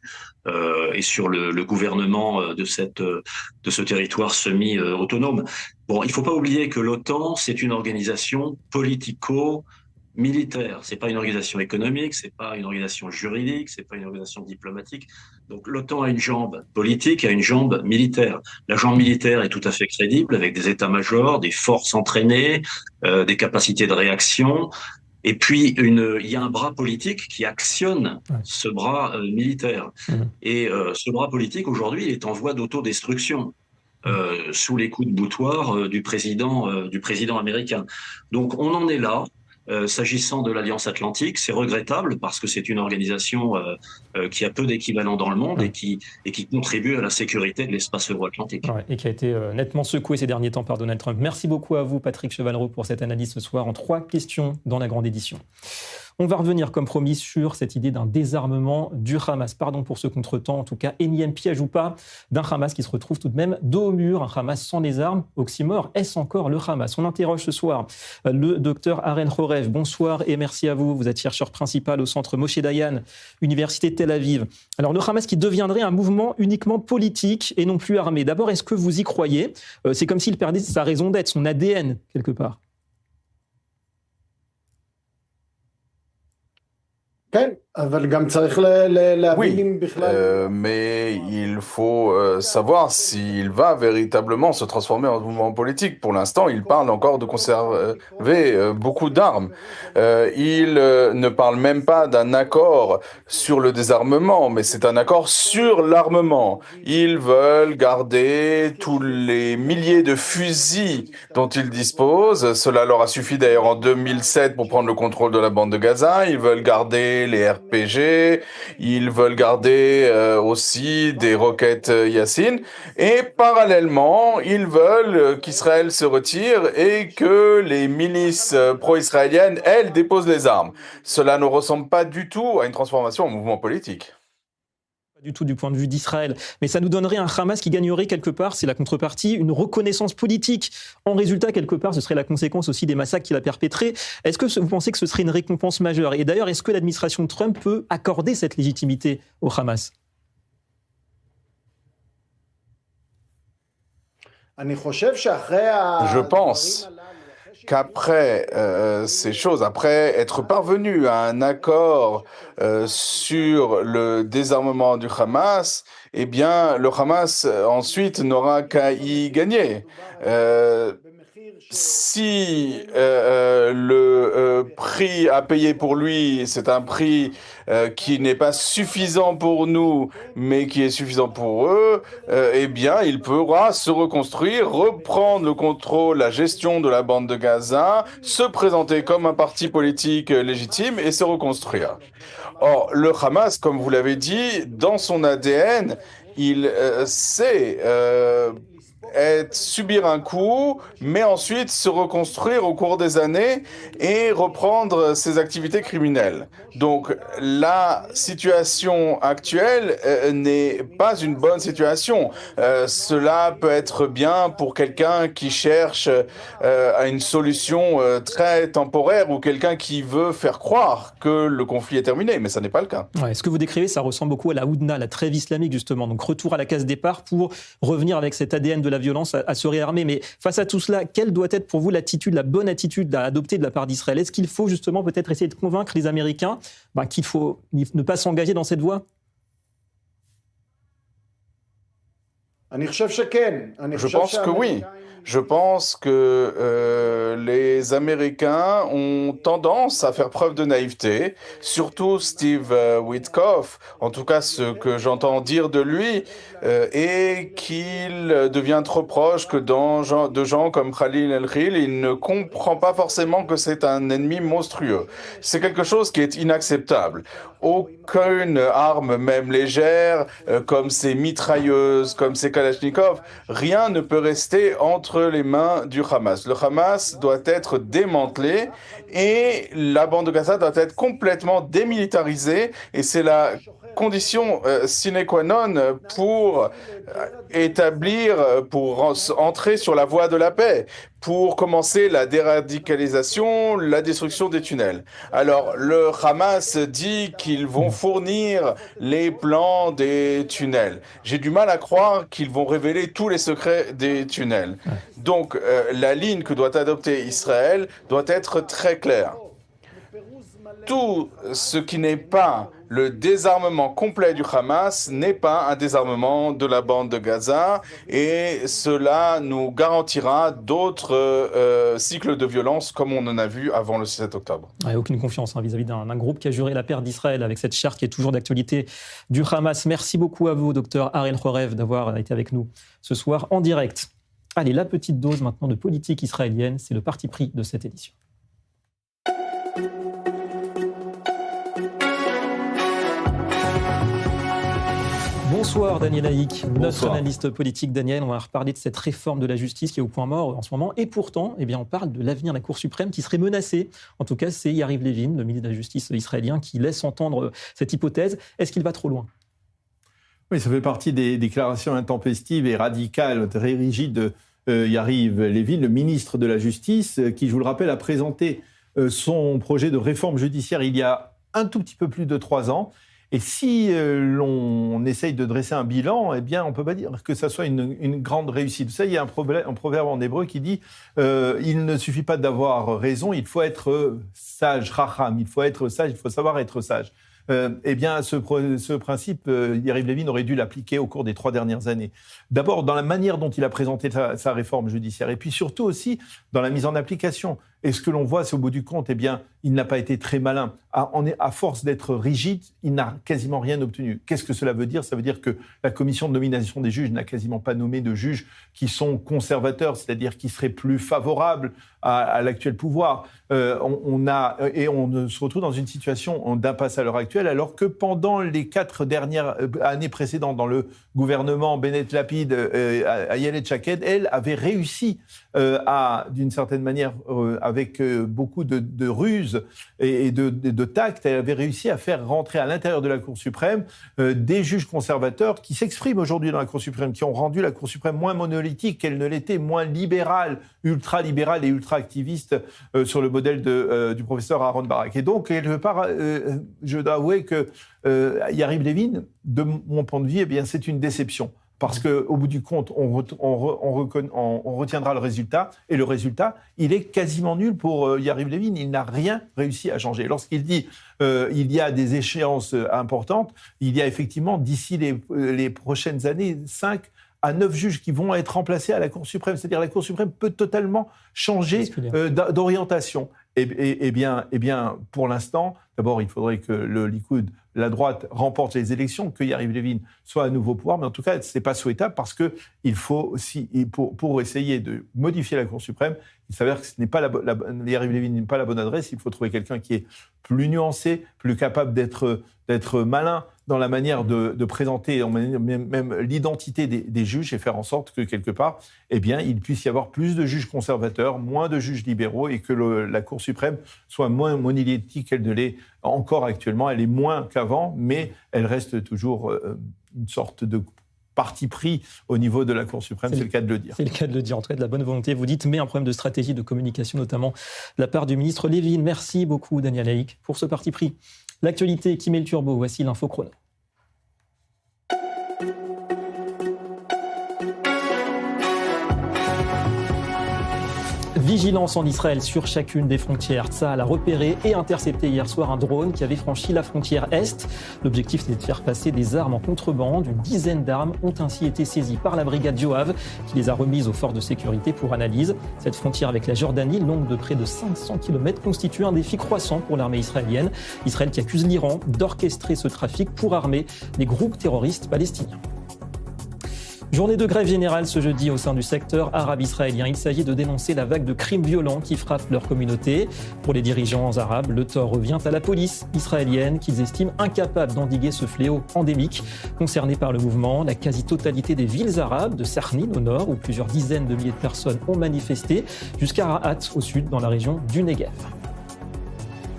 et sur le gouvernement de ce territoire semi-autonome. Bon, il faut pas oublier que l'OTAN, c'est une organisation politico-militaire. C'est pas une organisation économique, c'est pas une organisation juridique, c'est pas une organisation diplomatique. Donc l'OTAN a une jambe politique, a une jambe militaire. La jambe militaire est tout à fait crédible, avec des états-majors, des forces entraînées, des capacités de réaction. Et puis, il y a un bras politique qui actionne ce bras militaire. Et ce bras politique, aujourd'hui, il est en voie d'autodestruction sous les coups de boutoir du président américain. Donc, on en est là. S'agissant de l'Alliance Atlantique, c'est regrettable parce que c'est une organisation qui a peu d'équivalent dans le monde et qui contribue à la sécurité de l'espace euro-atlantique. Ouais, et qui a été nettement secoué ces derniers temps par Donald Trump. Merci beaucoup à vous, Patrick Chevalleroux, pour cette analyse ce soir en 3 questions dans la grande édition. On va revenir, comme promis, sur cette idée d'un désarmement du Hamas. Pardon pour ce contretemps, en tout cas, énième piège ou pas, d'un Hamas qui se retrouve tout de même dos au mur, un Hamas sans les armes. Oxymore, est-ce encore le Hamas? On interroge ce soir le docteur Aren Chorev. Bonsoir et merci à vous. Vous êtes chercheur principal au centre Moshe Dayan, Université de Tel Aviv. Alors, le Hamas qui deviendrait un mouvement uniquement politique et non plus armé. D'abord, est-ce que vous y croyez? C'est comme s'il perdait sa raison d'être, son ADN, quelque part. Oui, mais il faut savoir s'il va véritablement se transformer en mouvement politique. Pour l'instant, il parle encore de conserver beaucoup d'armes. Il ne parle même pas d'un accord sur le désarmement, mais c'est un accord sur l'armement. Ils veulent garder tous les milliers de fusils dont ils disposent. Cela leur a suffi d'ailleurs en 2007 pour prendre le contrôle de la bande de Gaza. Ils veulent garder les RPG, ils veulent garder aussi des roquettes Yassine, et parallèlement, ils veulent qu'Israël se retire et que les milices pro-israéliennes, elles, déposent les armes. Cela ne ressemble pas du tout à une transformation en mouvement politique. Pas du tout du point de vue d'Israël, mais ça nous donnerait un Hamas qui gagnerait quelque part, c'est la contrepartie, une reconnaissance politique. En résultat, quelque part, ce serait la conséquence aussi des massacres qu'il a perpétrés. Est-ce que vous pensez que ce serait une récompense majeure? Et d'ailleurs, est-ce que l'administration de Trump peut accorder cette légitimité au Hamas? Je pense qu'après ces choses, après être parvenu à un accord sur le désarmement du Hamas, eh bien, le Hamas ensuite n'aura qu'à y gagner. Si le prix à payer pour lui, c'est un prix qui n'est pas suffisant pour nous, mais qui est suffisant pour eux, eh bien, il pourra se reconstruire, reprendre le contrôle, la gestion de la bande de Gaza, se présenter comme un parti politique légitime et se reconstruire. Or, le Hamas, comme vous l'avez dit, dans son ADN, il sait subir un coup, mais ensuite se reconstruire au cours des années et reprendre ses activités criminelles. Donc la situation actuelle n'est pas une bonne situation. Cela peut être bien pour quelqu'un qui cherche à une solution très temporaire ou quelqu'un qui veut faire croire que le conflit est terminé, mais ça n'est pas le cas. Ouais, ce que vous décrivez, ça ressemble beaucoup à la Houdna, la trêve islamique justement. Donc retour à la case départ pour revenir avec cet ADN de la violence à se réarmer. Mais face à tout cela, quelle doit être pour vous l'attitude, la bonne attitude à adopter de la part d'Israël? Est-ce qu'il faut justement peut-être essayer de convaincre les Américains qu'il faut ne pas s'engager dans cette voie? Je pense que oui. Je pense que les Américains ont tendance à faire preuve de naïveté, surtout Steve Witkoff, en tout cas ce que j'entends dire de lui, et qu'il devient trop proche que de gens comme Khalil El-Khil, il ne comprend pas forcément que c'est un ennemi monstrueux. C'est quelque chose qui est inacceptable. Aucune arme, même légère, comme ces mitrailleuses, comme ces Kalachnikov, rien ne peut rester entre les mains du Hamas. Le Hamas doit être démantelé et la bande de Gaza doit être complètement démilitarisée, et c'est la condition sine qua non pour entrer sur la voie de la paix, pour commencer la déradicalisation, la destruction des tunnels. Alors, le Hamas dit qu'ils vont fournir les plans des tunnels. J'ai du mal à croire qu'ils vont révéler tous les secrets des tunnels. Donc, la ligne que doit adopter Israël doit être très claire. Tout ce qui n'est pas le désarmement complet du Hamas n'est pas un désarmement de la bande de Gaza, et cela nous garantira d'autres cycles de violence comme on en a vu avant le 7 octobre. Ouais, aucune confiance vis-à-vis d'un groupe qui a juré la perte d'Israël avec cette charte qui est toujours d'actualité du Hamas. Merci beaucoup à vous, docteur Ariel Chorev, d'avoir été avec nous ce soir en direct. Allez, la petite dose maintenant de politique israélienne, c'est le parti pris de cette édition. Bonsoir Daniel Haïk, notre analyste politique. Daniel, on va reparler de cette réforme de la justice qui est au point mort en ce moment. Et pourtant, on parle de l'avenir de la Cour suprême qui serait menacée. En tout cas, c'est Yariv Levin, le ministre de la Justice israélien, qui laisse entendre cette hypothèse. Est-ce qu'il va trop loin ? Oui, ça fait partie des déclarations intempestives et radicales, très rigides de Yariv Levin, le ministre de la Justice, qui, je vous le rappelle, a présenté son projet de réforme judiciaire il y a un tout petit peu plus de 3 ans. Et si l'on essaye de dresser un bilan, on ne peut pas dire que ça soit une grande réussite. Ça, il y a un proverbe en hébreu qui dit il ne suffit pas d'avoir raison, il faut être sage, racham, il faut être sage, il faut savoir être sage. Ce principe, Yariv Levin aurait dû l'appliquer au cours des 3 dernières années. D'abord, dans la manière dont il a présenté sa réforme judiciaire, et puis surtout aussi dans la mise en application. Et ce que l'on voit, c'est au bout du compte, il n'a pas été très malin. À force d'être rigide, il n'a quasiment rien obtenu. Qu'est-ce que cela veut dire ? Ça veut dire que la commission de nomination des juges n'a quasiment pas nommé de juges qui sont conservateurs, c'est-à-dire qui seraient plus favorables à l'actuel pouvoir. On se retrouve dans une situation d'impasse à l'heure actuelle, alors que pendant les 4 dernières années précédentes, dans le gouvernement Bennett-Lapid, Ayelet Shaked, elle avait réussi d'une certaine manière, avec beaucoup de ruses et de tact, elle avait réussi à faire rentrer à l'intérieur de la Cour suprême des juges conservateurs qui s'expriment aujourd'hui dans la Cour suprême, qui ont rendu la Cour suprême moins monolithique qu'elle ne l'était, moins libérale, ultra-libérale et ultra-activiste sur le modèle du professeur Aaron Barak. Et donc, je dois avouer que Yariv Levin, de mon point de vue, c'est une déception. Parce qu'au bout du compte, on retiendra le résultat. Et le résultat, il est quasiment nul pour Yariv Levin. Il n'a rien réussi à changer. Lorsqu'il dit il y a des échéances importantes, il y a effectivement, d'ici les prochaines années, 5 à 9 juges qui vont être remplacés à la Cour suprême. C'est-à-dire la Cour suprême peut totalement changer d'orientation. Pour l'instant, d'abord, il faudrait que le Likoud, la droite, remporte les élections, que Yariv Levin soit à nouveau au pouvoir. Mais en tout cas, ce n'est pas souhaitable parce qu'il faut aussi, pour essayer de modifier la Cour suprême, il s'avère que Yariv Levin n'est pas la bonne adresse. Il faut trouver quelqu'un qui est plus nuancé, plus capable d'être malin dans la manière de présenter même l'identité des juges et faire en sorte que, quelque part, il puisse y avoir plus de juges conservateurs, moins de juges libéraux et que la Cour suprême soit moins monolithique qu'elle ne l'est encore actuellement. Elle est moins qu'avant, mais elle reste toujours une sorte de parti pris au niveau de la Cour suprême, c'est le cas de le dire. C'est le cas de le dire, en tout cas de la bonne volonté, vous dites, mais un problème de stratégie, de communication, notamment de la part du ministre Levin. Merci beaucoup, Daniel Haïk, pour ce parti pris. L'actualité qui met le turbo, voici l'info chrono. Vigilance en Israël sur chacune des frontières. Tsahal a repéré et intercepté hier soir un drone qui avait franchi la frontière Est. L'objectif, c'était de faire passer des armes en contrebande. Une dizaine d'armes ont ainsi été saisies par la brigade Yoav, qui les a remises aux forces de sécurité pour analyse. Cette frontière avec la Jordanie, longue de près de 500 km, constitue un défi croissant pour l'armée israélienne. Israël qui accuse l'Iran d'orchestrer ce trafic pour armer les groupes terroristes palestiniens. Journée de grève générale ce jeudi au sein du secteur arabe israélien. Il s'agit de dénoncer la vague de crimes violents qui frappent leur communauté. Pour les dirigeants arabes, le tort revient à la police israélienne qu'ils estiment incapable d'endiguer ce fléau endémique. Concerné par le mouvement, la quasi-totalité des villes arabes, de Sarnin au nord, où plusieurs dizaines de milliers de personnes ont manifesté, jusqu'à Rahat au sud, dans la région du Negev.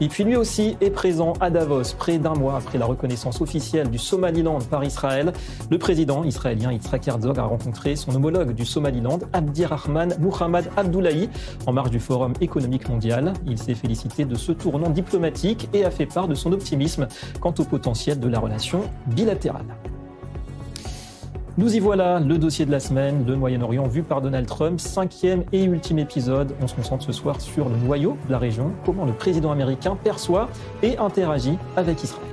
Et puis lui aussi est présent à Davos, près d'un mois après la reconnaissance officielle du Somaliland par Israël. Le président israélien Yitzhak Herzog a rencontré son homologue du Somaliland, Abdirrahman Mohamed Abdullahi, en marge du Forum économique mondial. Il s'est félicité de ce tournant diplomatique et a fait part de son optimisme quant au potentiel de la relation bilatérale. Nous y voilà, le dossier de la semaine, le Moyen-Orient vu par Donald Trump, 5e et ultime épisode. On se concentre ce soir sur le noyau de la région, comment le président américain perçoit et interagit avec Israël.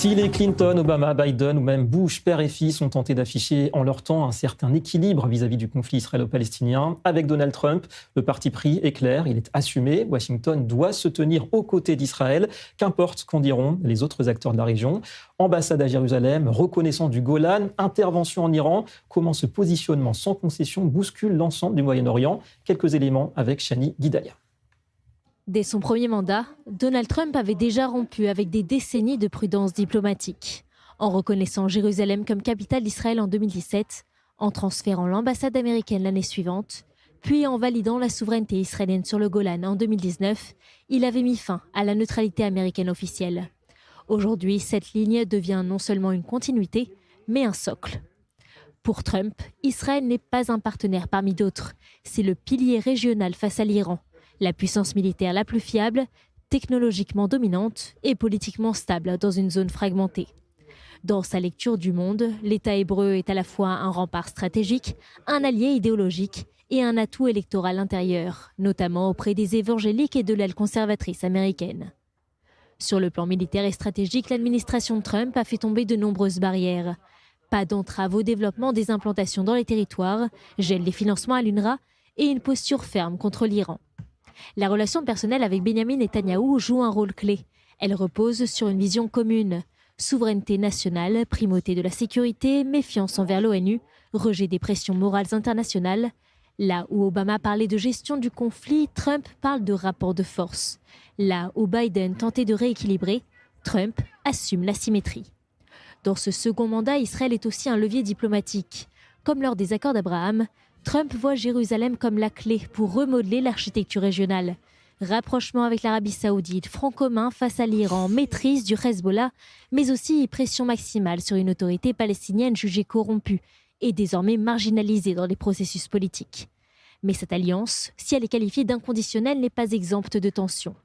Si les Clinton, Obama, Biden ou même Bush, père et fils, ont tenté d'afficher en leur temps un certain équilibre vis-à-vis du conflit israélo-palestinien, avec Donald Trump, le parti pris est clair, il est assumé. Washington doit se tenir aux côtés d'Israël, qu'importe qu'en diront les autres acteurs de la région. Ambassade à Jérusalem, reconnaissance du Golan, intervention en Iran. Comment ce positionnement sans concession bouscule l'ensemble du Moyen-Orient? Quelques éléments avec Shani Guidaya. Dès son premier mandat, Donald Trump avait déjà rompu avec des décennies de prudence diplomatique. En reconnaissant Jérusalem comme capitale d'Israël en 2017, en transférant l'ambassade américaine l'année suivante, puis en validant la souveraineté israélienne sur le Golan en 2019, il avait mis fin à la neutralité américaine officielle. Aujourd'hui, cette ligne devient non seulement une continuité, mais un socle. Pour Trump, Israël n'est pas un partenaire parmi d'autres, c'est le pilier régional face à l'Iran. La puissance militaire la plus fiable, technologiquement dominante et politiquement stable dans une zone fragmentée. Dans sa lecture du monde, l'État hébreu est à la fois un rempart stratégique, un allié idéologique et un atout électoral intérieur, notamment auprès des évangéliques et de l'aile conservatrice américaine. Sur le plan militaire et stratégique, l'administration Trump a fait tomber de nombreuses barrières. Pas d'entrave au développement des implantations dans les territoires, gèle les financements à l'UNRWA et une posture ferme contre l'Iran. La relation personnelle avec Benyamin Netanyahou joue un rôle clé. Elle repose sur une vision commune. Souveraineté nationale, primauté de la sécurité, méfiance envers l'ONU, rejet des pressions morales internationales. Là où Obama parlait de gestion du conflit, Trump parle de rapport de force. Là où Biden tentait de rééquilibrer, Trump assume l'asymétrie. Dans ce second mandat, Israël est aussi un levier diplomatique. Comme lors des accords d'Abraham, Trump voit Jérusalem comme la clé pour remodeler l'architecture régionale. Rapprochement avec l'Arabie saoudite, front commun face à l'Iran, maîtrise du Hezbollah, mais aussi pression maximale sur une autorité palestinienne jugée corrompue et désormais marginalisée dans les processus politiques. Mais cette alliance, si elle est qualifiée d'inconditionnelle, n'est pas exempte de tensions.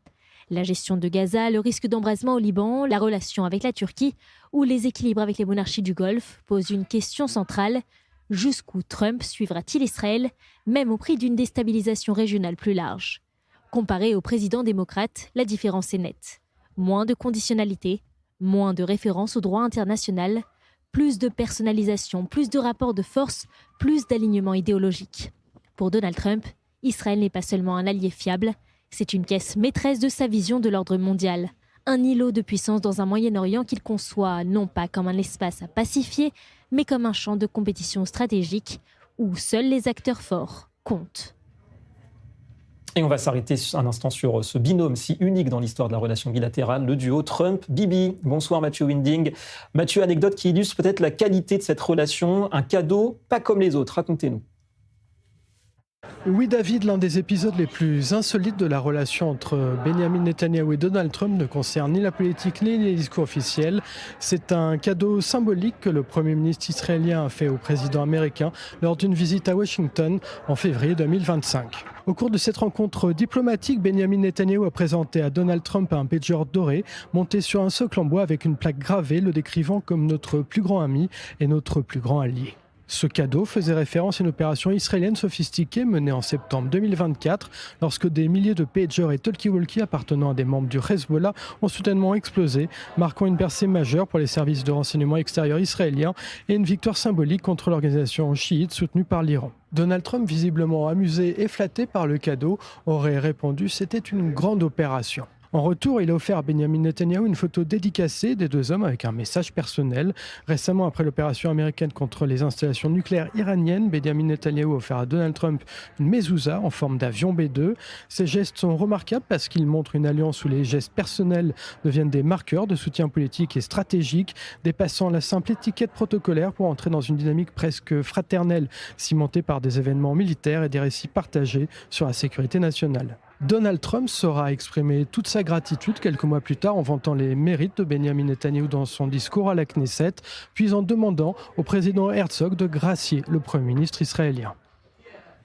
La gestion de Gaza, le risque d'embrasement au Liban, la relation avec la Turquie ou les équilibres avec les monarchies du Golfe posent une question centrale. Jusqu'où Trump suivra-t-il Israël, même au prix d'une déstabilisation régionale plus large? Comparé au président démocrate, la différence est nette. Moins de conditionnalité, moins de référence au droit international, plus de personnalisation, plus de rapports de force, plus d'alignement idéologique. Pour Donald Trump, Israël n'est pas seulement un allié fiable, c'est une caisse maîtresse de sa vision de l'ordre mondial. Un îlot de puissance dans un Moyen-Orient qu'il conçoit non pas comme un espace à pacifier, mais comme un champ de compétition stratégique où seuls les acteurs forts comptent. Et on va s'arrêter un instant sur ce binôme si unique dans l'histoire de la relation bilatérale, le duo Trump-Bibi. Bonsoir Mathieu Winding. Mathieu, anecdote qui illustre peut-être la qualité de cette relation, un cadeau pas comme les autres, racontez-nous. Oui, David, l'un des épisodes les plus insolites de la relation entre Benjamin Netanyahou et Donald Trump ne concerne ni la politique ni les discours officiels. C'est un cadeau symbolique que le Premier ministre israélien a fait au président américain lors d'une visite à Washington en février 2025. Au cours de cette rencontre diplomatique, Benjamin Netanyahou a présenté à Donald Trump un pager doré monté sur un socle en bois avec une plaque gravée le décrivant comme notre plus grand ami et notre plus grand allié. Ce cadeau faisait référence à une opération israélienne sophistiquée menée en septembre 2024 lorsque des milliers de pagers et talkie-walkie appartenant à des membres du Hezbollah ont soudainement explosé, marquant une percée majeure pour les services de renseignement extérieurs israéliens et une victoire symbolique contre l'organisation chiite soutenue par l'Iran. Donald Trump, visiblement amusé et flatté par le cadeau, aurait répondu « c'était une grande opération ». En retour, il a offert à Benjamin Netanyahou une photo dédicacée des deux hommes avec un message personnel. Récemment, après l'opération américaine contre les installations nucléaires iraniennes, Benjamin Netanyahou a offert à Donald Trump une mezouza en forme d'avion B-2. Ces gestes sont remarquables parce qu'ils montrent une alliance où les gestes personnels deviennent des marqueurs de soutien politique et stratégique, dépassant la simple étiquette protocolaire pour entrer dans une dynamique presque fraternelle, cimentée par des événements militaires et des récits partagés sur la sécurité nationale. Donald Trump saura exprimer toute sa gratitude quelques mois plus tard en vantant les mérites de Benjamin Netanyahou dans son discours à la Knesset, puis en demandant au président Herzog de gracier le Premier ministre israélien.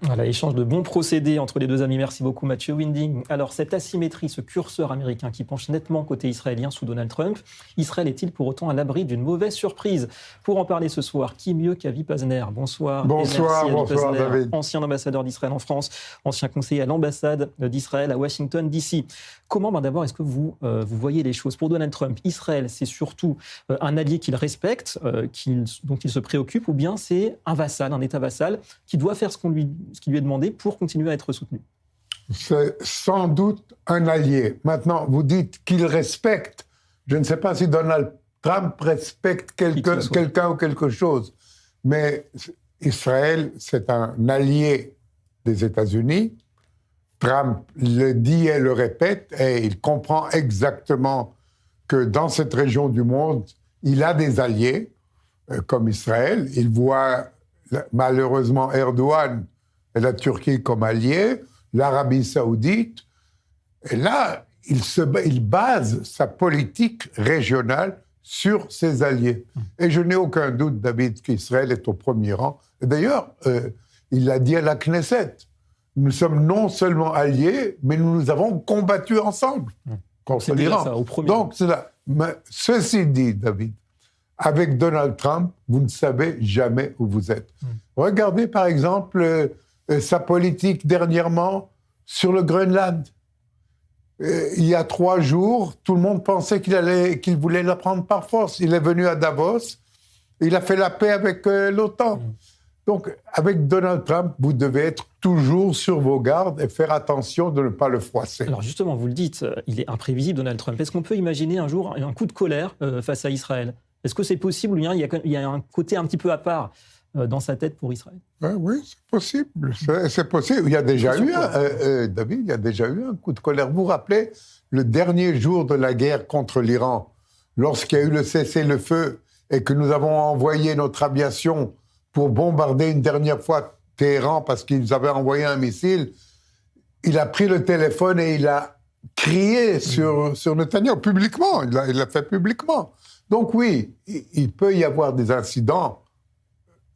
Voilà, échange de bons procédés entre les deux amis. Merci beaucoup Mathieu Winding. Alors cette asymétrie, ce curseur américain qui penche nettement côté israélien sous Donald Trump, Israël est-il pour autant à l'abri d'une mauvaise surprise? Pour en parler ce soir, qui mieux qu'Avi Pazner? Bonsoir. Bonsoir, bonsoir David. Ancien ambassadeur d'Israël en France, ancien conseiller à l'ambassade d'Israël à Washington DC. Comment, d'abord, est-ce que vous voyez les choses? Pour Donald Trump, Israël, c'est surtout un allié qu'il respecte, dont il se préoccupe, ou bien c'est un vassal, un État vassal, qui doit faire ce qui lui est demandé pour continuer à être soutenu? C'est sans doute un allié. Maintenant, vous dites qu'il respecte. Je ne sais pas si Donald Trump respecte quelqu'un ou quelque chose. Mais Israël, c'est un allié des États-Unis. Trump le dit et le répète, et il comprend exactement que dans cette région du monde, il a des alliés, comme Israël. Il voit malheureusement Erdogan et la Turquie comme alliés, l'Arabie saoudite. Et là, il base sa politique régionale sur ses alliés. Et je n'ai aucun doute, David, qu'Israël est au premier rang. Et d'ailleurs, il l'a dit à la Knesset. Nous sommes non seulement alliés, mais nous avons combattu ensemble contre l'Iran. Donc, c'est là. Mais ceci dit, David, avec Donald Trump, vous ne savez jamais où vous êtes. Regardez, par exemple, sa politique dernièrement sur le Groenland. Il y a 3 jours, tout le monde pensait qu'il voulait la prendre par force. Il est venu à Davos, il a fait la paix avec l'OTAN. Donc, avec Donald Trump, vous devez être toujours sur vos gardes et faire attention de ne pas le froisser. Alors justement, vous le dites, il est imprévisible, Donald Trump. Est-ce qu'on peut imaginer un jour un coup de colère face à Israël? Est-ce que c'est possible ou bien il y a un côté un petit peu à part dans sa tête pour Israël? Oui, c'est possible. C'est possible. Il y a déjà eu, David, il y a déjà eu un coup de colère. Vous vous rappelez le dernier jour de la guerre contre l'Iran, lorsqu'il y a eu le cessez-le-feu et que nous avons envoyé notre aviation pour bombarder une dernière fois Téhéran parce qu'ils avaient envoyé un missile, il a pris le téléphone et il a crié sur Netanyahou publiquement. Il l'a fait publiquement. Donc oui, il peut y avoir des incidents.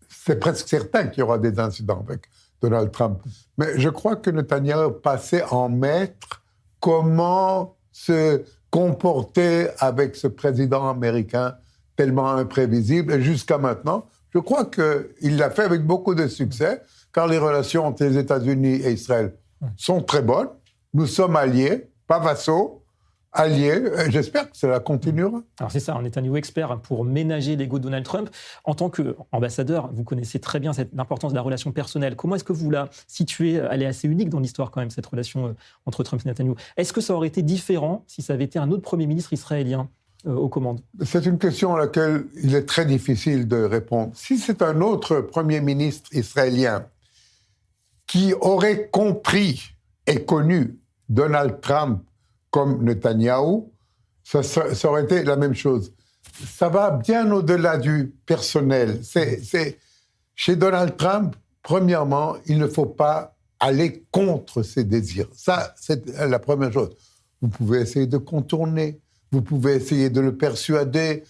C'est presque certain qu'il y aura des incidents avec Donald Trump. Mais je crois que Netanyahou passait en maître comment se comporter avec ce président américain tellement imprévisible. Et jusqu'à maintenant, je crois qu'il l'a fait avec beaucoup de succès, car les relations entre les États-Unis et Israël sont très bonnes. Nous sommes alliés, pas vassaux, alliés. J'espère que cela continuera. Alors c'est ça, on est un niveau expert pour ménager l'ego de Donald Trump. En tant qu'ambassadeur, vous connaissez très bien l'importance de la relation personnelle. Comment est-ce que vous la situez? Elle est assez unique dans l'histoire quand même, cette relation entre Trump et Netanyahou. Est-ce que ça aurait été différent si ça avait été un autre Premier ministre israélien aux commandes? C'est une question à laquelle il est très difficile de répondre. Si c'est un autre Premier ministre israélien qui aurait compris et connu Donald Trump comme Netanyahou, ça aurait été la même chose. Ça va bien au-delà du personnel. Chez Donald Trump, premièrement, il ne faut pas aller contre ses désirs. Ça, c'est la première chose. Vous pouvez essayer de contourner, vous pouvez essayer de le persuader.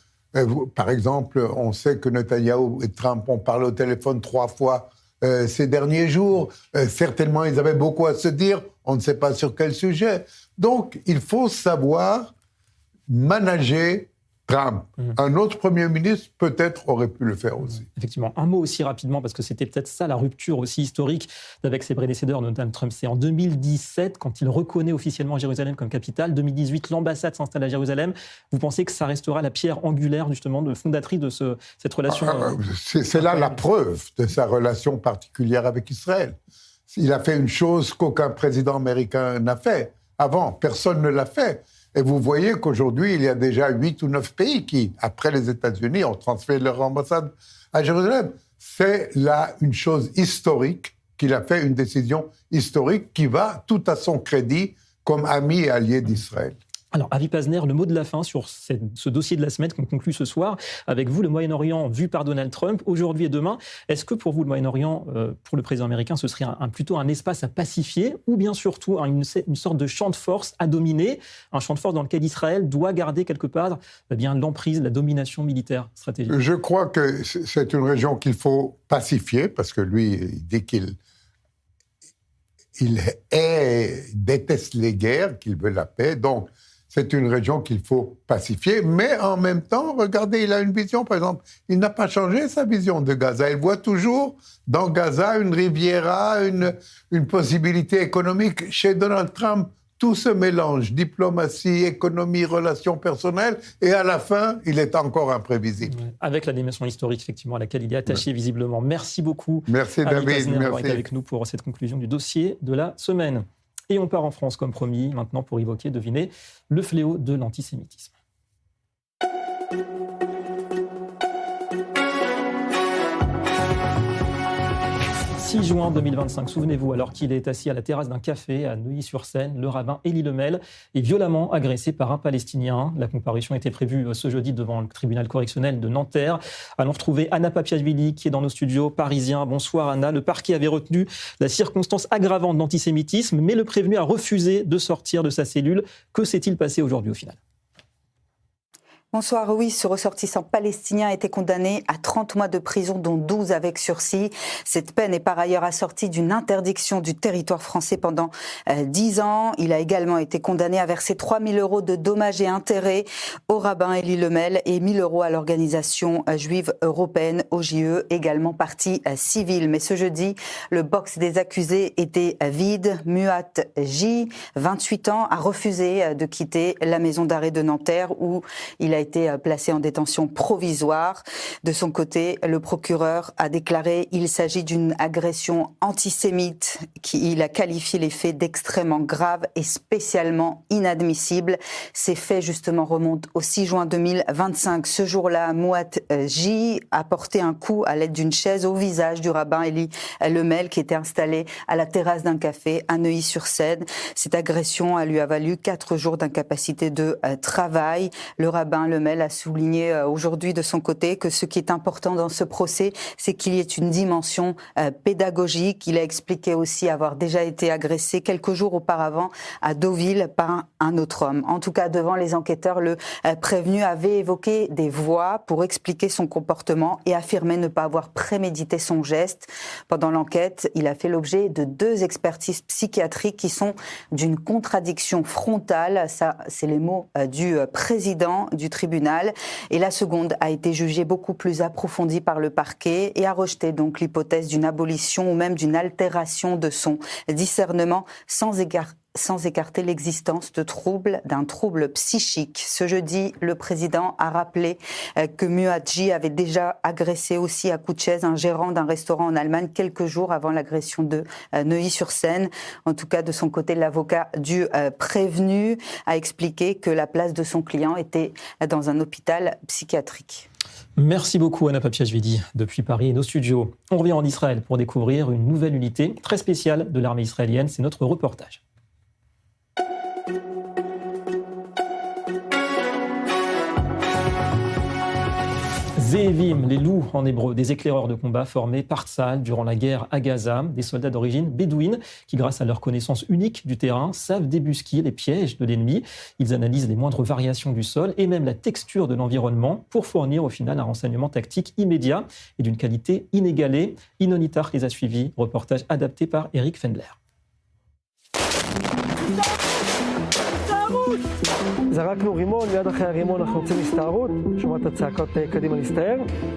Par exemple, on sait que Netanyahou et Trump ont parlé au téléphone 3 fois ces derniers jours. Certainement, ils avaient beaucoup à se dire. On ne sait pas sur quel sujet. Donc, il faut savoir manager Trump. Un autre Premier ministre, peut-être, aurait pu le faire aussi. Effectivement. Un mot aussi rapidement, parce que c'était peut-être ça la rupture aussi historique avec ses prédécesseurs, Donald Trump. C'est en 2017, quand il reconnaît officiellement Jérusalem comme capitale. 2018, l'ambassade s'installe à Jérusalem. Vous pensez que ça restera la pierre angulaire, justement, fondatrice de cette relation C'est là la preuve de sa relation particulière avec Israël. Il a fait une chose qu'aucun président américain n'a fait. Avant, personne ne l'a fait. Et vous voyez qu'aujourd'hui, il y a déjà 8 ou 9 pays qui, après les États-Unis, ont transféré leur ambassade à Jérusalem. C'est là une chose historique qu'il a fait, une décision historique qui va tout à son crédit comme ami et allié d'Israël. Alors, Avi Pazner, le mot de la fin sur ce dossier de la semaine qu'on conclut ce soir. Avec vous, le Moyen-Orient vu par Donald Trump, aujourd'hui et demain. Est-ce que pour vous, le Moyen-Orient, pour le président américain, ce serait plutôt un espace à pacifier ou bien surtout une sorte de champ de force à dominer, un champ de force dans lequel Israël doit garder quelque part l'emprise, la domination militaire stratégique? Je crois que c'est une région qu'il faut pacifier parce que lui, il dit qu'il déteste les guerres, qu'il veut la paix. Donc, c'est une région qu'il faut pacifier, mais en même temps, regardez, il a une vision, par exemple, il n'a pas changé sa vision de Gaza. Il voit toujours dans Gaza une riviera, une possibilité économique. Chez Donald Trump, tout se mélange, diplomatie, économie, relations personnelles, et à la fin, il est encore imprévisible. Avec la dimension historique, effectivement, à laquelle il est attaché visiblement. Merci beaucoup. Merci David, d'avoir été avec nous pour cette conclusion du dossier de la semaine. Et on part en France, comme promis, maintenant pour évoquer, devinez, le fléau de l'antisémitisme. 6 juin 2025, souvenez-vous, alors qu'il est assis à la terrasse d'un café à Neuilly-sur-Seine, le rabbin Elie Lemel est violemment agressé par un Palestinien. La comparution était prévue ce jeudi devant le tribunal correctionnel de Nanterre. Allons retrouver Anna Papiashvili qui est dans nos studios parisiens. Bonsoir Anna. Le parquet avait retenu la circonstance aggravante d'antisémitisme, mais le prévenu a refusé de sortir de sa cellule. Que s'est-il passé aujourd'hui au final ? Bonsoir, oui, ce ressortissant palestinien a été condamné à 30 mois de prison, dont 12 avec sursis. Cette peine est par ailleurs assortie d'une interdiction du territoire français pendant 10 ans. Il a également été condamné à verser 3 000 € de dommages et intérêts au rabbin Elie Lemel et 1 000 € à l'organisation juive européenne, OJE, également partie civile. Mais ce jeudi, le box des accusés était vide. Muat J, 28 ans, a refusé de quitter la maison d'arrêt de Nanterre où il a été placé en détention provisoire. De son côté, le procureur a déclaré qu'il s'agit d'une agression antisémite. Il a qualifié les faits d'extrêmement graves et spécialement inadmissibles. Ces faits, justement, remontent au 6 juin 2025. Ce jour-là, Mouat J a porté un coup à l'aide d'une chaise au visage du rabbin Elie Lemel qui était installé à la terrasse d'un café à Neuilly-sur-Seine. Cette agression lui a valu 4 jours d'incapacité de travail. Le rabbin Lemel a souligné aujourd'hui de son côté que ce qui est important dans ce procès, c'est qu'il y ait une dimension pédagogique. Il a expliqué aussi avoir déjà été agressé quelques jours auparavant à Deauville par un autre homme. En tout cas, devant les enquêteurs, le prévenu avait évoqué des voix pour expliquer son comportement et affirmer ne pas avoir prémédité son geste. Pendant l'enquête, il a fait l'objet de 2 expertises psychiatriques qui sont d'une contradiction frontale. Ça, c'est les mots du président du tribunal. Et la seconde a été jugée beaucoup plus approfondie par le parquet et a rejeté donc l'hypothèse d'une abolition ou même d'une altération de son discernement sans écarter l'existence d'un trouble psychique. Ce jeudi, le président a rappelé que Muat J avait déjà agressé aussi à coups de chaise un gérant d'un restaurant en Allemagne quelques jours avant l'agression de Neuilly-sur-Seine. En tout cas, de son côté, l'avocat du prévenu a expliqué que la place de son client était dans un hôpital psychiatrique. Merci beaucoup Anna Papiashvili depuis Paris et nos studios. On revient en Israël pour découvrir une nouvelle unité très spéciale de l'armée israélienne. C'est notre reportage. Zévim, les loups en hébreu, des éclaireurs de combat formés par Tsahal durant la guerre à Gaza, des soldats d'origine bédouine qui, grâce à leur connaissance unique du terrain, savent débusquer les pièges de l'ennemi. Ils analysent les moindres variations du sol et même la texture de l'environnement pour fournir au final un renseignement tactique immédiat et d'une qualité inégalée. Inonitar les a suivis, reportage adapté par Eric Fendler.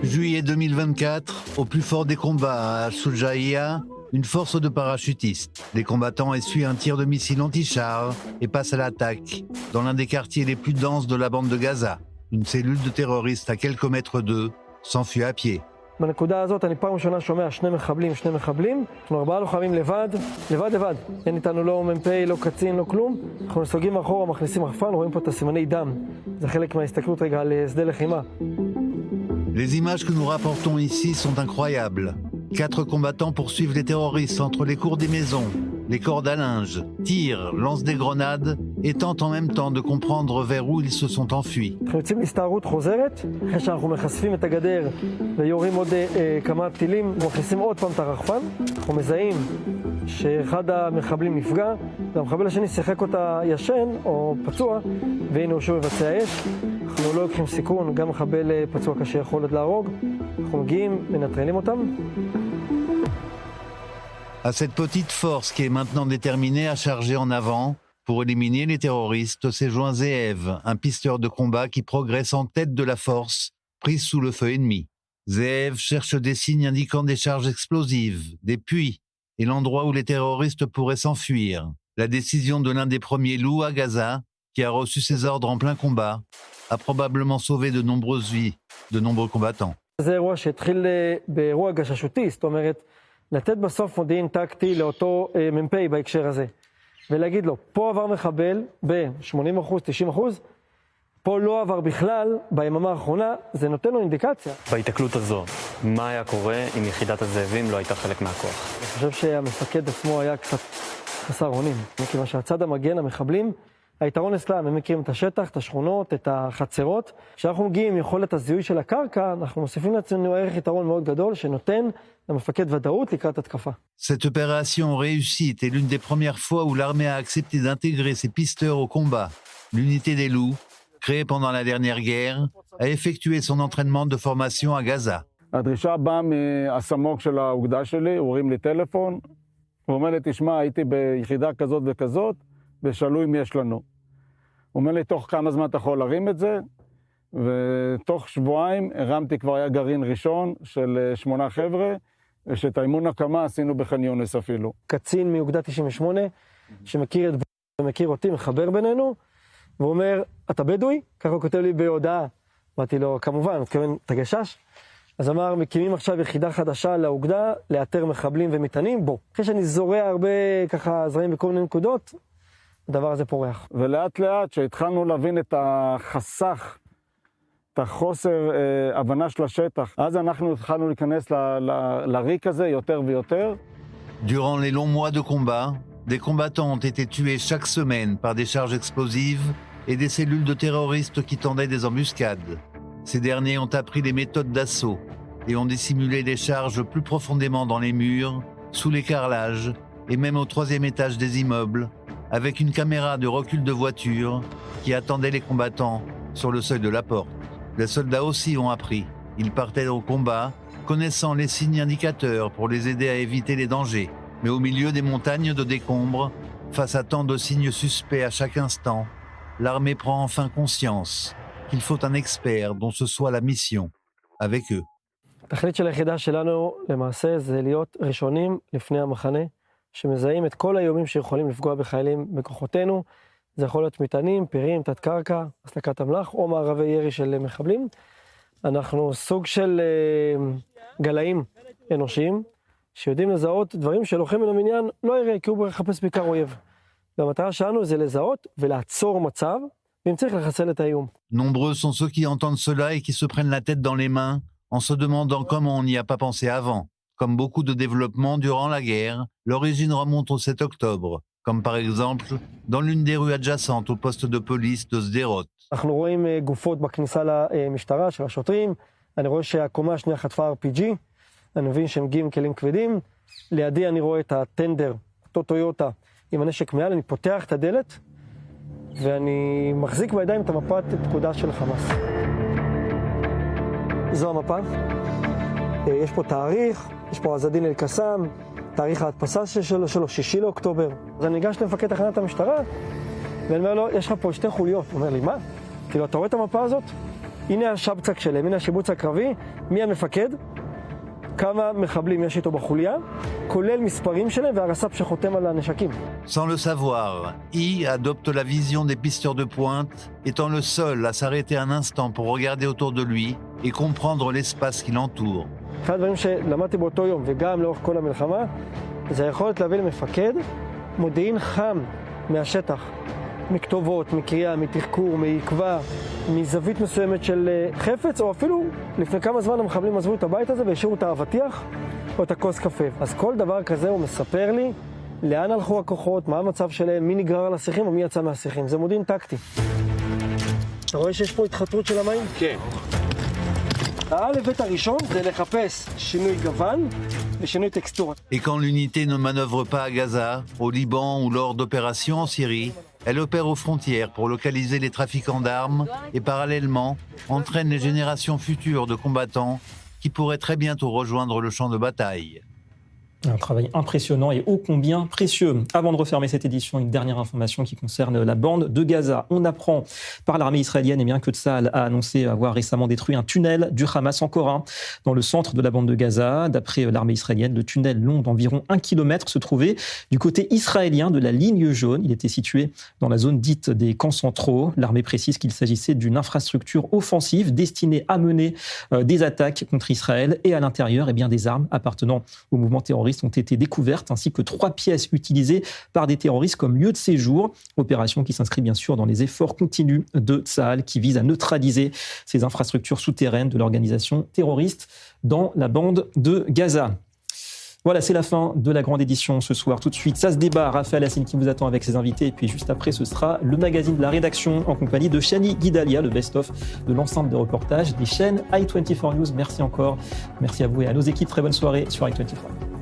Juillet 2024, au plus fort des combats à Shoujaïa, une force de parachutistes. Les combattants essuient un tir de missile anti-char et passent à l'attaque dans l'un des quartiers les plus denses de la bande de Gaza. Une cellule de terroristes à quelques mètres d'eux s'enfuit à pied. בנקודה הזאת אני פעם ראשונה שומע שני מחבלים, אנחנו 4 לוחמים לבד, אין איתנו לא מ"פ, לא קצין, לא כלום, אנחנו נסוגים אחורה, מכניסים רחפן, רואים פה את הסימני דם, זה חלק מההסתכלות רגע על שדה לחימה. Les images que nous rapportons ici sont incroyables. 4 combattants poursuivent les terroristes entre les cours des maisons, les cordes à linge, tirent, lancent des grenades et tentent en même temps de comprendre vers où ils se sont enfuis. אנחנו יוצאים להסתערות חוזרת, אחרי שאנחנו מחשפים את הגדר ויורים עוד כמה טילים, ומכניסים עוד פעם את הרחפן, אנחנו מזהים שאחד המחבלים נפגע, והמחבל השני שיחק אותה ישן או פצוע, והנה הוא שוב מבצע אש. אנחנו לא לוקחים סיכון, גם מחבל פצוע קשה יכול עוד להרוג, אנחנו מגיעים, מנטרלים אותם. À cette petite force qui est maintenant déterminée à charger en avant pour éliminer les terroristes, s'est joint Zeev, un pisteur de combat qui progresse en tête de la force, prise sous le feu ennemi. Zeev cherche des signes indiquant des charges explosives, des puits et l'endroit où les terroristes pourraient s'enfuir. La décision de l'un des premiers loups à Gaza, qui a reçu ses ordres en plein combat, a probablement sauvé de nombreuses vies, de nombreux combattants. זה אירוע שהתחיל באירוע גששותי, זאת אומרת, לתת בסוף מודיעין טקטי לאותו מ"פ בהקשר הזה, ולהגיד לו, פה עבר מחבל ב-80%, 90%, פה לא עבר בכלל, ביממה האחרונה, זה נותן לו אינדיקציה. בהתקלות הזו, מה היה קורה אם יחידת הזאבים לא הייתה חלק מהכוח? אני חושב שהמפקד עצמו היה קצת חסר אונים, מכיוון שהצד המגן, המחבלים, היתרון אצלם, הם מכירים את השטח, את השכונות, את החצרות. כשאנחנו מגיעים עם יכולת הזיהוי של הקרקע, אנחנו מוסיפים לעצמנו ערך יתרון מאוד גדול, שנותן למפקד ודאות לקראת התקפה. Cette opération réussie est l'une des premières fois où l'armée a accepté d'intégrer ses pisteurs au combat. L'unité des loups, créée pendant la dernière guerre, a effectué son entraînement de formation à Gaza. הדרישה באה מהסמוק של האוגדה שלי, הוא הרים לי טלפון, הוא אומר לי, תשמע, הייתי ביחידה כזאת וכזאת, ושאלו אם יש לנו. הוא אומר לי, תוך כמה זמן אתה יכול להרים את זה? ותוך שבועיים הרמתי, כבר היה גרעין ראשון של 8 חבר'ה, ושאת האימון הקמה עשינו בח'אן יונס אפילו. קצין מאוגדה 98, שמכיר את ומכיר אותי, מחבר בינינו, והוא אומר, אתה בדואי? ככה הוא כותב לי בהודעה. אמרתי לו, כמובן, מתכוון, אתה גשש? אז אמר, מקימים עכשיו יחידה חדשה לאוגדה, לאתר מחבלים ומטענים, בוא. אחרי שאני זורע הרבה ככה זרעים בכל מיני נקודות, הדבר הזה פורח. ולאט לאט, שהתחלנו להבין את החסך, את החוסר הבנה של השטח, אז אנחנו התחלנו להיכנס לריק הזה יותר ויותר. Durant les longs mois de combat, des combattants ont été tués chaque semaine par des charges explosives et des cellules de terroristes qui tendaient des embuscades. Ces derniers ont appris les méthodes d'assaut et ont dissimulé des charges plus profondément dans les murs, sous les carrelages et même au 3e étage des immeubles, avec une caméra de recul de voiture qui attendait les combattants sur le seuil de la porte. Les soldats aussi ont appris. Ils partaient au combat, connaissant les signes indicateurs pour les aider à éviter les dangers. Mais au milieu des montagnes de décombres, face à tant de signes suspects à chaque instant, l'armée prend enfin conscience qu'il faut un expert dont ce soit la mission, avec eux. התכלית של היחידה שלנו למעשה זה להיות ראשונים לפני המחנה, שמזהים את כל האיומים שיכולים לפגוע בחיילים בכוחותינו. זה יכול להיות מטענים, פירים, תת קרקע, הסלקת אמל"ח או מערבי ירי של מחבלים. אנחנו סוג של גלאים אנושיים, שיודעים לזהות דברים שלוחם מן המניין לא יראה, כי הוא מחפש בעיקר אויב. והמטרה שלנו זה לזהות ולעצור מצב, ואם צריך לחסל את האיום. Nombreux sont ceux qui entendent cela et qui se prennent la tête dans les mains en se demandant comment on n'y a pas pensé avant. Comme beaucoup de développements durant la guerre, l'origine remonte au 7 octobre, comme par exemple dans l'une des rues adjacentes au poste de police de Sderot. אנחנו רואים גופות בכניסה למשטרה של השוטרים, אני רואה שהקומה השנייה חטפה RPG, אני מבין שהם מגיעים כלים כבדים, לידי אני רואה את הטנדר, אותו טויוטה עם הנשק מעל, אני פותח את הדלת, ואני מחזיק בידיים את המפת פקודה של חמאס. זו המפה. יש פה תאריך, יש פה עזדין אל-קסאם, תאריך ההדפסה שלו, 6 לאוקטובר. אז אני ניגש למפקד תחנת המשטרה, ואני אומר לו, יש לך פה 2 חוליות. הוא אומר לי, מה? כאילו, אתה רואה את המפה הזאת? הנה השבצק שלהם, הנה השיבוץ הקרבי, מי המפקד? כמה מחבלים יש איתו בחוליה, כולל מספרים שלהם והרס"פ שחותם על הנשקים. Sans le savoir, I adopte la vision des pisteurs de pointe, étant le seul à s'arrêter un instant pour regarder autour de lui et comprendre l'espace qui l'entoure. אחד הדברים שלמדתי באותו יום, וגם לאורך כל המלחמה, זה היכולת להביא למפקד מודיעין חם מהשטח, מכתובות, מקריאה, מתחקור, מעקבה, מזווית מסוימת של חפץ, או אפילו לפני כמה זמן המחבלים עזבו את הבית הזה והשאירו את האבטיח או את הכוס קפה. אז כל דבר כזה הוא מספר לי לאן הלכו הכוחות, מה המצב שלהם, מי נגרר על השיחים או מי יצא מהשיחים. זה מודיעין טקטי. אתה רואה שיש פה התחתרות של המים? כן. האלף-בית הראשון זה לחפש שינוי גוון ושינוי טקסטורה. Et quand l'unité ne manœuvre pas à Gaza, au Liban ou lors d'opérations en Syrie, elle opère aux frontières pour localiser les trafiquants d'armes et parallèlement entraîne les générations futures de combattants qui pourraient très bientôt rejoindre le champ de bataille. Un travail impressionnant et ô combien précieux. Avant de refermer cette édition, une dernière information qui concerne la bande de Gaza. On apprend par l'armée israélienne que Tsahal a annoncé avoir récemment détruit un tunnel du Hamas, encore un, dans le centre de la bande de Gaza. D'après l'armée israélienne, le tunnel long d'environ 1 km se trouvait du côté israélien de la ligne jaune. Il était situé dans la zone dite des camps centraux. L'armée précise qu'il s'agissait d'une infrastructure offensive destinée à mener des attaques contre Israël, et à l'intérieur, des armes appartenant au mouvement terroriste ont été découvertes, ainsi que 3 pièces utilisées par des terroristes comme lieu de séjour. Opération qui s'inscrit bien sûr dans les efforts continus de Tsahal qui vise à neutraliser ces infrastructures souterraines de l'organisation terroriste dans la bande de Gaza. Voilà, c'est la fin de la grande édition ce soir. Tout de suite, ça se débat. Raphaël Hassine qui vous attend avec ses invités. Et puis juste après, ce sera le magazine de la rédaction en compagnie de Shani Guidalia, le best-of de l'ensemble des reportages des chaînes i24 News. Merci encore. Merci à vous et à nos équipes. Très bonne soirée sur i24.